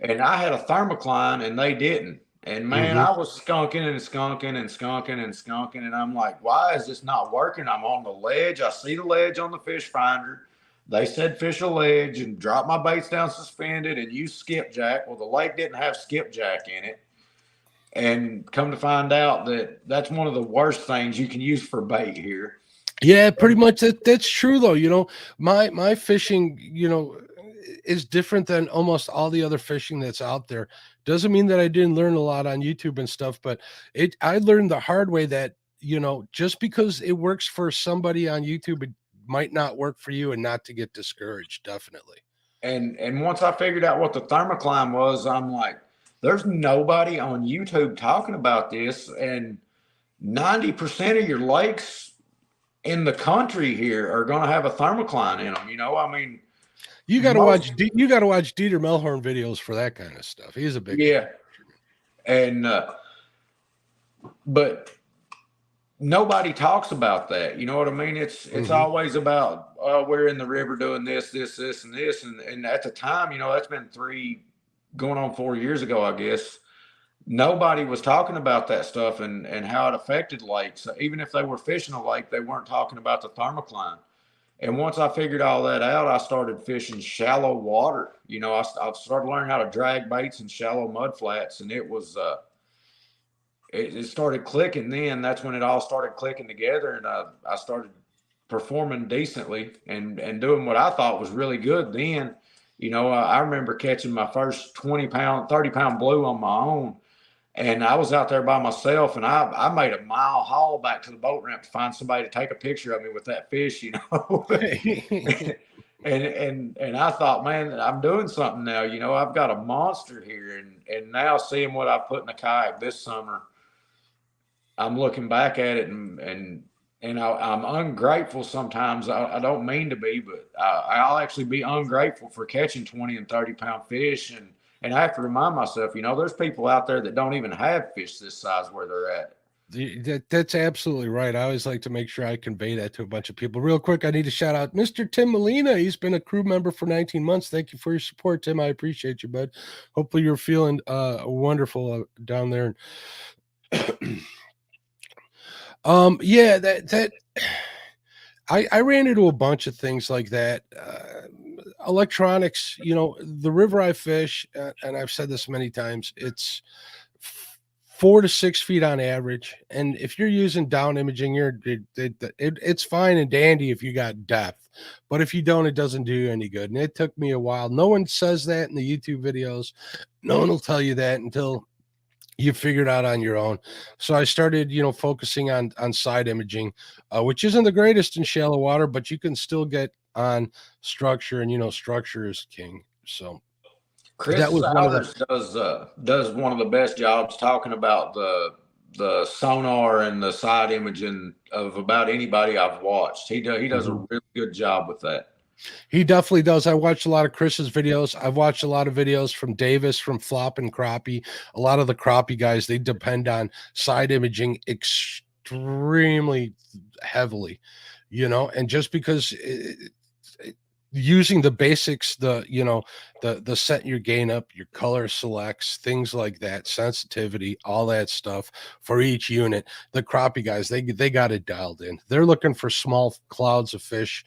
and I had a thermocline and they didn't. And man, I was skunking and skunking and skunking and skunking, and I'm like, why is this not working? I'm on the ledge. I see the ledge on the fish finder. They said fish a ledge and drop my baits down suspended and use skipjack. Well, the lake didn't have skipjack in it. And come to find out that that's one of the worst things you can use for bait here. yeah, pretty much that's true though. My fishing, is different than almost all the other fishing that's out there. Doesn't mean that I didn't learn a lot on YouTube and stuff, but I learned the hard way that, just because it works for somebody on YouTube, it might not work for you, and not to get discouraged. Definitely. And once I figured out what the thermocline was, I'm like, there's nobody on YouTube talking about this. And 90% of your lakes in the country here are going to have a thermocline in them. I mean, you got to watch Dieter Melhorn videos for that kind of stuff. He's a big and but nobody talks about that. You know what I mean? It's always about, we're in the river doing this, and this, and at the time, that's been going on 4 years ago, I guess. Nobody was talking about that stuff and how it affected lakes. Even if they were fishing a lake, they weren't talking about the thermocline. And once I figured all that out, I started fishing shallow water. I started learning how to drag baits in shallow mud flats, and it was it started clicking. Then that's when it all started clicking together, and I started performing decently and doing what I thought was really good. Then, I remember catching my first 20-pound, 30-pound blue on my own. And I was out there by myself, and I made a mile haul back to the boat ramp to find somebody to take a picture of me with that fish, and I thought, man, I'm doing something now. I've got a monster here, and now seeing what I put in the kayak this summer, I'm looking back at it, and I'm ungrateful sometimes. I don't mean to be, but I'll actually be ungrateful for catching 20 and 30-pound fish. And I have to remind myself, there's people out there that don't even have fish this size where they're at. That's absolutely right. I always like to make sure I convey that to a bunch of people. Real quick, I need to shout out Mr. Tim Molina. He's been a crew member for 19 months. Thank you for your support, Tim. I appreciate you, bud. Hopefully you're feeling wonderful down there. Yeah, that I ran into a bunch of things like that. Electronics, the river I fish, and I've said this many times, it's 4 to 6 feet on average. And if you're using down imaging, it's fine and dandy if you got depth, but if you don't, it doesn't do you any good. And it took me a while. No one says that in the YouTube videos. No one will tell you that until you figure it out on your own. So I started, focusing on side imaging, which isn't the greatest in shallow water, but you can still get on structure, and structure is king. So Chris that was does one of the best jobs talking about the sonar and the side imaging of about anybody I've watched. He does a really good job with that. He definitely does. I watched a lot of Chris's videos. I've watched a lot of videos from Davis, from Flop and Crappie. A lot of the crappie guys, they depend on side imaging extremely heavily, and just because using the basics, the setting your gain up, your color selects, things like that, sensitivity, all that stuff for each unit. The crappie guys, they got it dialed in. They're looking for small clouds of fish,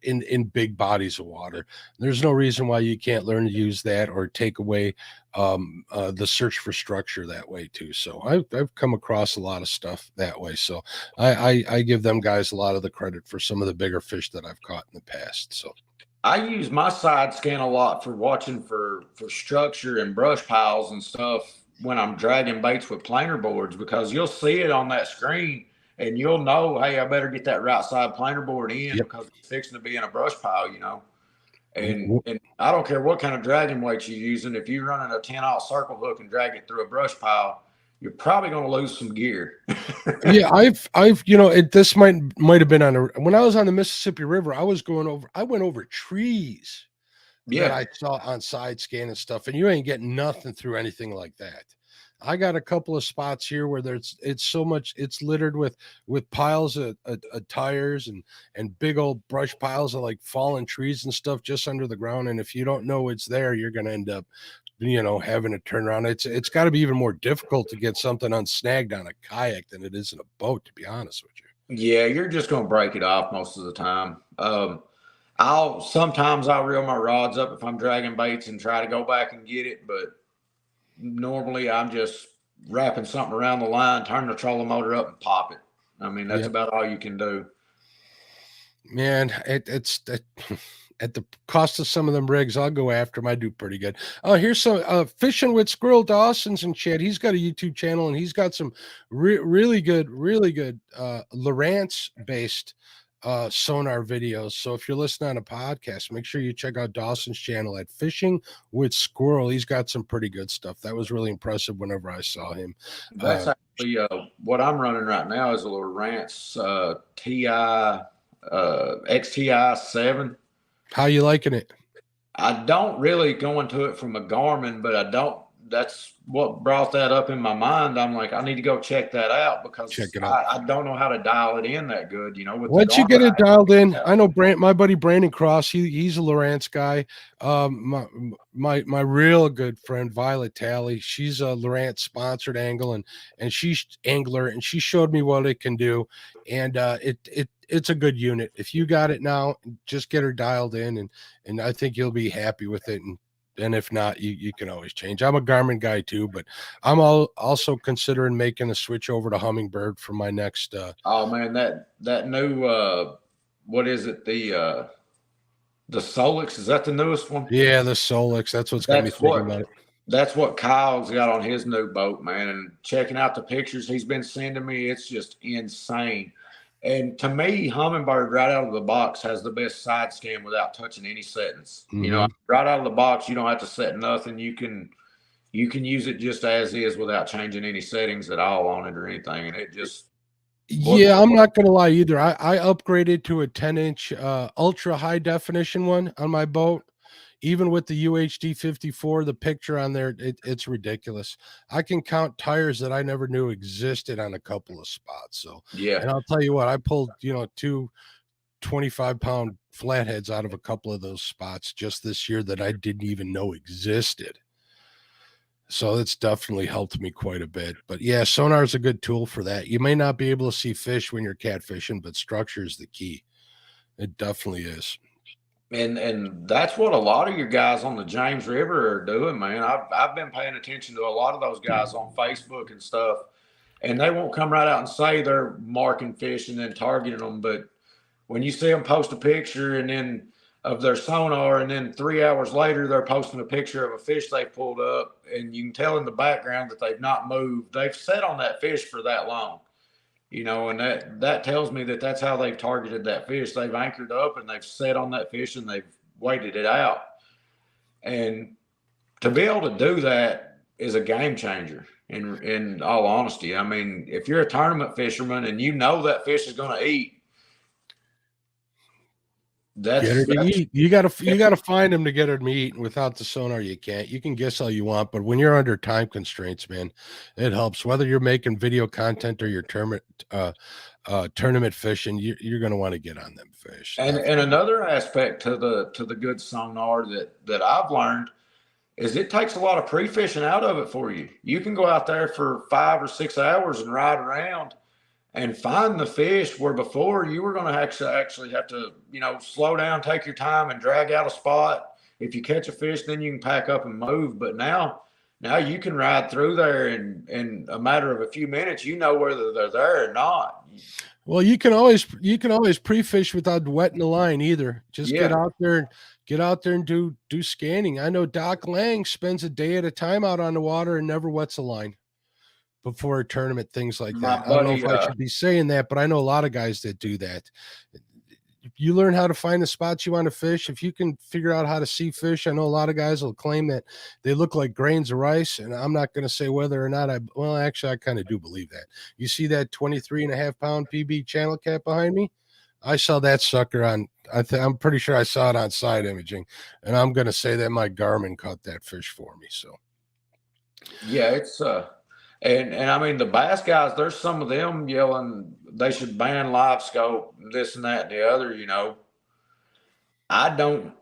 in big bodies of water. There's no reason why you can't learn to use that or take away the search for structure that way too. So I've come across a lot of stuff that way. So I give them guys a lot of the credit for some of the bigger fish that I've caught in the past. So I use my side scan a lot for watching for structure and brush piles and stuff when I'm dragging baits with planer boards, because you'll see it on that screen and you'll know, hey, I better get that right side planer board in, yep. because it's fixing to be in a brush pile, And I don't care what kind of dragging weight you're using. If you're running a 10-aught circle hook and drag it through a brush pile, you're probably going to lose some gear. Yeah, this might have been when I was on the Mississippi River. I went over trees that I saw on side scan and stuff, and you ain't getting nothing through anything like that. I got a couple of spots here where it's littered with piles of tires and big old brush piles of like fallen trees and stuff just under the ground. And if you don't know it's there, you're going to end up, having to turn around. It's got to be even more difficult to get something unsnagged on a kayak than it is in a boat, to be honest with you. Yeah, you're just going to break it off most of the time. Sometimes I'll reel my rods up if I'm dragging baits and try to go back and get it, but normally I'm just wrapping something around the line, turn the trolling motor up and pop it. I mean, that's about all you can do. Man, it's at the cost of some of them rigs, I'll go after them. I do pretty good. Oh, here's some Fishing with Squirrel Dawson's in chat. He's got a YouTube channel and he's got some really good Lowrance based sonar videos. So if you're listening on a podcast, make sure you check out Dawson's channel at Fishing with Squirrel. He's got some pretty good stuff. That was really impressive whenever I saw him. That's actually what I'm running right now is a Lowrance TI XTI 7. How you liking it? I don't really go into it from a Garmin, but that's what brought that up in my mind. I'm like, I need to go check that out because I don't know how to dial it in that good, with once you get it dialed in. I know my buddy Brandon Cross, he's a Lowrance guy. My real good friend Violet Talley, she's a Lowrance sponsored angler and she showed me what it can do, and it's a good unit. If you got it now, just get her dialed in, and I think you'll be happy with it. And if not, you can always change. I'm a Garmin guy too, but I'm also considering making a switch over to Humminbird for my next. Oh man, that new what is it? The Solix, is that the newest one? Yeah, the Solix. That's what's got me thinking about it. That's what Kyle's got on his new boat, man. And checking out the pictures he's been sending me, it's just insane. And to me, Humminbird right out of the box has the best side scan without touching any settings. Mm-hmm. Right out of the box, you don't have to set nothing. You can use it just as is without changing any settings at all on it or anything. And it just I'm not gonna lie either. I upgraded to a 10-inch ultra high definition one on my boat. Even with the UHD 54, the picture on there, it's ridiculous. I can count tires that I never knew existed on a couple of spots. So yeah, and I'll tell you what, I pulled 2 25-pound flatheads out of a couple of those spots just this year that I didn't even know existed. So it's definitely helped me quite a bit. But yeah, sonar is a good tool for that. You may not be able to see fish when you're catfishing, but structure is the key. It definitely is. And that's what a lot of your guys on the James River are doing, man. I've been paying attention to a lot of those guys on Facebook and stuff, and they won't come right out and say they're marking fish and then targeting them. But when you see them post a picture and then of their sonar, and then 3 hours later they're posting a picture of a fish they pulled up, and you can tell in the background that they've not moved. They've sat on that fish for that long. And that tells me that that's how they've targeted that fish. They've anchored up and they've sat on that fish and they've waited it out. And to be able to do that is a game changer in all honesty. I mean, if you're a tournament fisherman and you know that fish is going to eat, Get her to eat. You gotta find them to get her to eat, and without the sonar, you can't. You can guess all you want, but when you're under time constraints, man, it helps. Whether you're making video content or you're tournament fishing, you're gonna want to get on them fish. And another aspect to the good sonar that I've learned is it takes a lot of pre-fishing out of it for you. You can go out there for 5 or 6 hours and ride around and find the fish where before you were going to actually have to, slow down, take your time and drag out a spot. If you catch a fish, then you can pack up and move. But now you can ride through there in a matter of a few minutes, whether they're there or not. Well, you can always pre-fish without wetting the line either. Just get out there and do scanning. I know Doc Lang spends a day at a time out on the water and never wets a line before a tournament, things like that. I don't know if I should be saying that, but I know a lot of guys that do that. You learn how to find the spots you want to fish. If you can figure out how to see fish, I know a lot of guys will claim that they look like grains of rice, and I'm not going to say whether or not actually, I kind of do believe that. You see that 23.5-pound PB channel cat behind me? I saw that sucker on, I'm pretty sure I saw it on side imaging, and I'm going to say that my Garmin caught that fish for me. So, yeah, it's and I mean, the bass guys, there's some of them yelling they should ban live scope, this and that and the other, I don't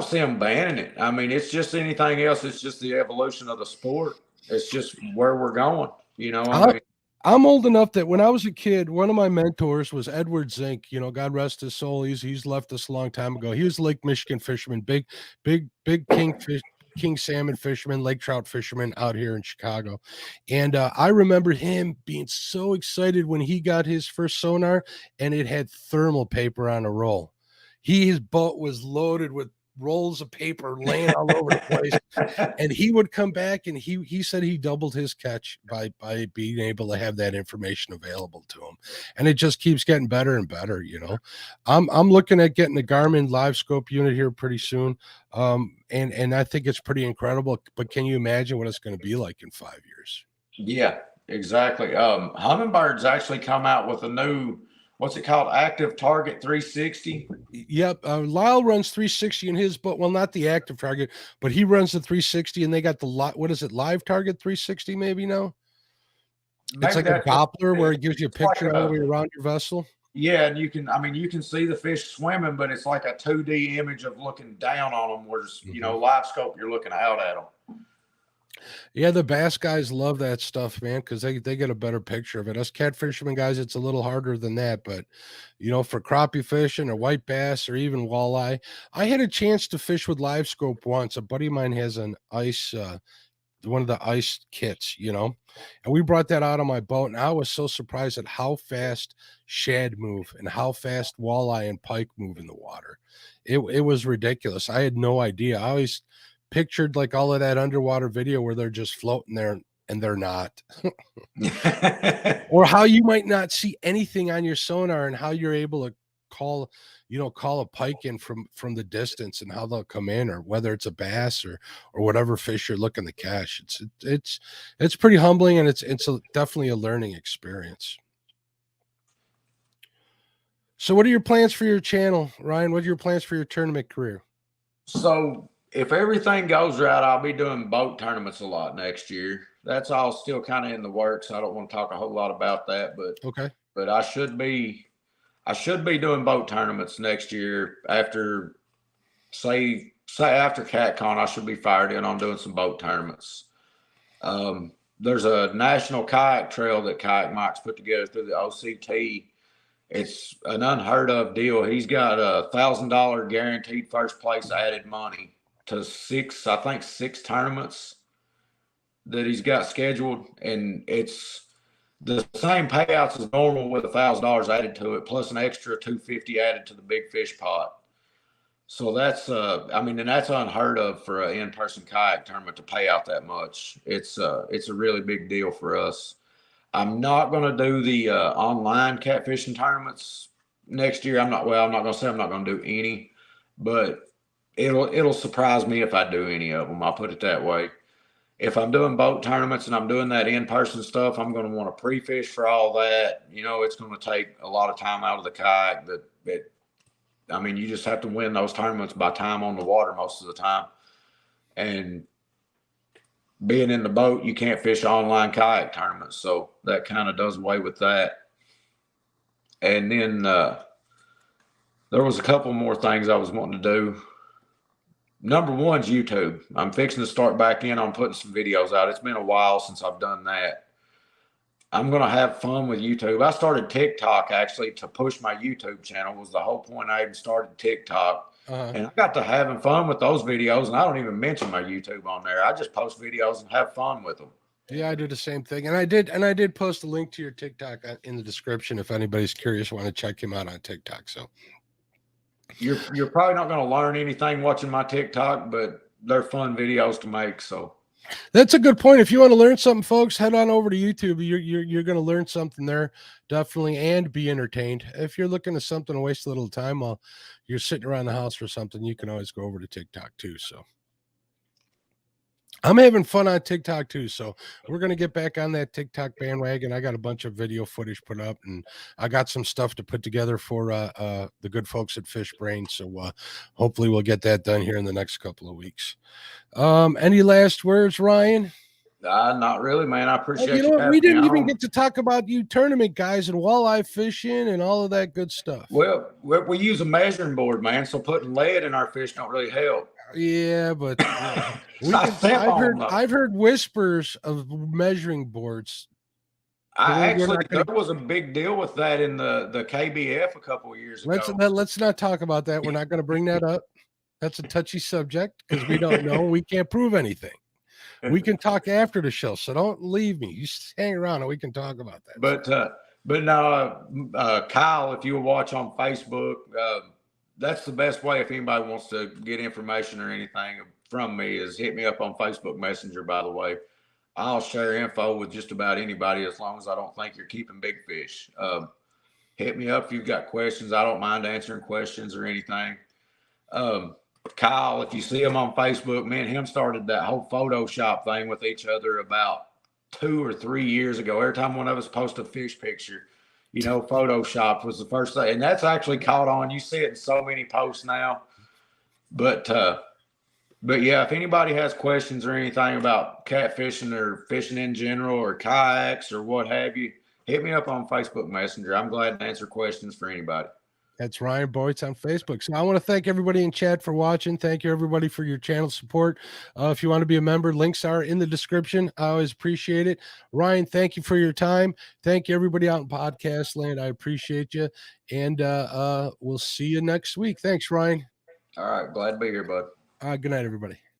see them banning it. I mean, it's just anything else. It's just the evolution of the sport. It's just where we're going, I'm old enough that when I was a kid, one of my mentors was Edward Zink. God rest his soul. He's left us a long time ago. He was a Lake Michigan fisherman, big king salmon fisherman, lake trout fisherman out here in Chicago. And I remember him being so excited when he got his first sonar and it had thermal paper on a roll. His boat was loaded with rolls of paper laying all over the place. And he would come back and he said he doubled his catch by being able to have that information available to him. And it just keeps getting better and better. I'm looking at getting the Garmin live scope unit here pretty soon. And I think it's pretty incredible, but can you imagine what it's going to be like in 5 years? Yeah, exactly. Hummingbird's actually come out with a new, what's it called? Active Target 360. Yep. Lyle runs 360 in his boat. Well, not the active target, but he runs the 360 and they got the what is it? Live Target 360 maybe now? It's like a Doppler where it gives you a picture all the way around your vessel. Yeah. And you can see the fish swimming, but it's like a 2D image of looking down on them, whereas, live scope, you're looking out at them. Yeah, the bass guys love that stuff, man, because they get a better picture of it. Us catfishermen guys, it's a little harder than that. But, for crappie fishing or white bass or even walleye, I had a chance to fish with live scope once. A buddy of mine has an ice, one of the ice kits, and we brought that out on my boat. And I was so surprised at how fast shad move and how fast walleye and pike move in the water. It was ridiculous. I had no idea. I always pictured like all of that underwater video where they're just floating there and they're not. Or how you might not see anything on your sonar and how you're able to call a pike in from the distance and how they'll come in, or whether it's a bass or whatever fish you're looking to catch. It's pretty humbling, and it's definitely a learning experience. So what are your plans for your channel, Ryan? What are your plans for your tournament career? So if everything goes right, I'll be doing boat tournaments a lot next year. That's all still kind of in the works. I don't want to talk a whole lot about that, but okay. But I should be doing boat tournaments next year. After say after CatCon, I should be fired in on doing some boat tournaments. There's a national kayak trail that Kayak Mike's put together through the OCT. It's an unheard of deal. He's got $1,000 guaranteed first place added money to six tournaments that he's got scheduled, and it's the same payouts as normal with $1,000 added to it, plus an extra $250 added to the big fish pot. So that's and that's unheard of for an in-person kayak tournament to pay out that much. It's a really big deal for us. I'm not going to do the online catfishing tournaments next year. I'm not going to say I'm not going to do any, but it'll surprise me if I do any of them. I'll put it that way. If I'm doing boat tournaments and I'm doing that in-person stuff, I'm going to want to pre-fish for all that. It's going to take a lot of time out of the kayak that I mean, you just have to win those tournaments by time on the water most of the time. And being in the boat, you can't fish online kayak tournaments. So that kind of does away with that. And then there was a couple more things I was wanting to do. Number one's YouTube. I'm fixing to start back in on putting some videos out. It's been a while since I've done that. I'm going to have fun with YouTube. I started TikTok actually to push my YouTube channel was the whole point. I even started TikTok. And I got to having fun with those videos, and I don't even mention my YouTube on there. I just post videos and have fun with them. Yeah, I do the same thing. And I did post a link to your TikTok in the description if anybody's curious, want to check him out on TikTok. So you're probably not going to learn anything watching my TikTok, but they're fun videos to make. So that's a good point. If you want to learn something, folks, head on over to YouTube. You're going to learn something there, definitely, and be entertained. If you're looking at something to waste a little time while you're sitting around the house for something, you can always go over to TikTok too. So I'm having fun on TikTok too. So we're going to get back on that TikTok bandwagon. I got a bunch of video footage put up, and I got some stuff to put together for the good folks at Fish Brain. So hopefully we'll get that done here in the next couple of weeks. Any last words, Ryan? Not really, man. I appreciate you. We didn't even get to talk about you tournament guys and walleye fishing and all of that good stuff. Well, we use a measuring board, man. So putting lead in our fish don't really help. Yeah, but I've heard whispers of measuring boards. There was a big deal with that in the KBF a couple of years ago. Let's not talk about that. We're not going to bring that up. That's a touchy subject because we don't know. We can't prove anything. We can talk after the show, so don't leave me. You hang around and we can talk about that. But now, Kyle, if you watch on Facebook, that's the best way if anybody wants to get information or anything from me is hit me up on Facebook Messenger, by the way. I'll share info with just about anybody as long as I don't think you're keeping big fish. Hit me up if you've got questions. I don't mind answering questions or anything. Kyle, if you see him on Facebook, me and him started that whole Photoshop thing with each other about 2 or 3 years ago. Every time one of us post a fish picture, Photoshop was the first thing. And that's actually caught on. You see it in so many posts now. But yeah, if anybody has questions or anything about catfishing or fishing in general or kayaks or what have you, hit me up on Facebook Messenger. I'm glad to answer questions for anybody. That's Ryan Bortz on Facebook. So I want to thank everybody in chat for watching. Thank you, everybody, for your channel support. If you want to be a member, links are in the description. I always appreciate it. Ryan, thank you for your time. Thank you, everybody out in podcast land. I appreciate you. And we'll see you next week. Thanks, Ryan. All right. Glad to be here, bud. Good night, everybody.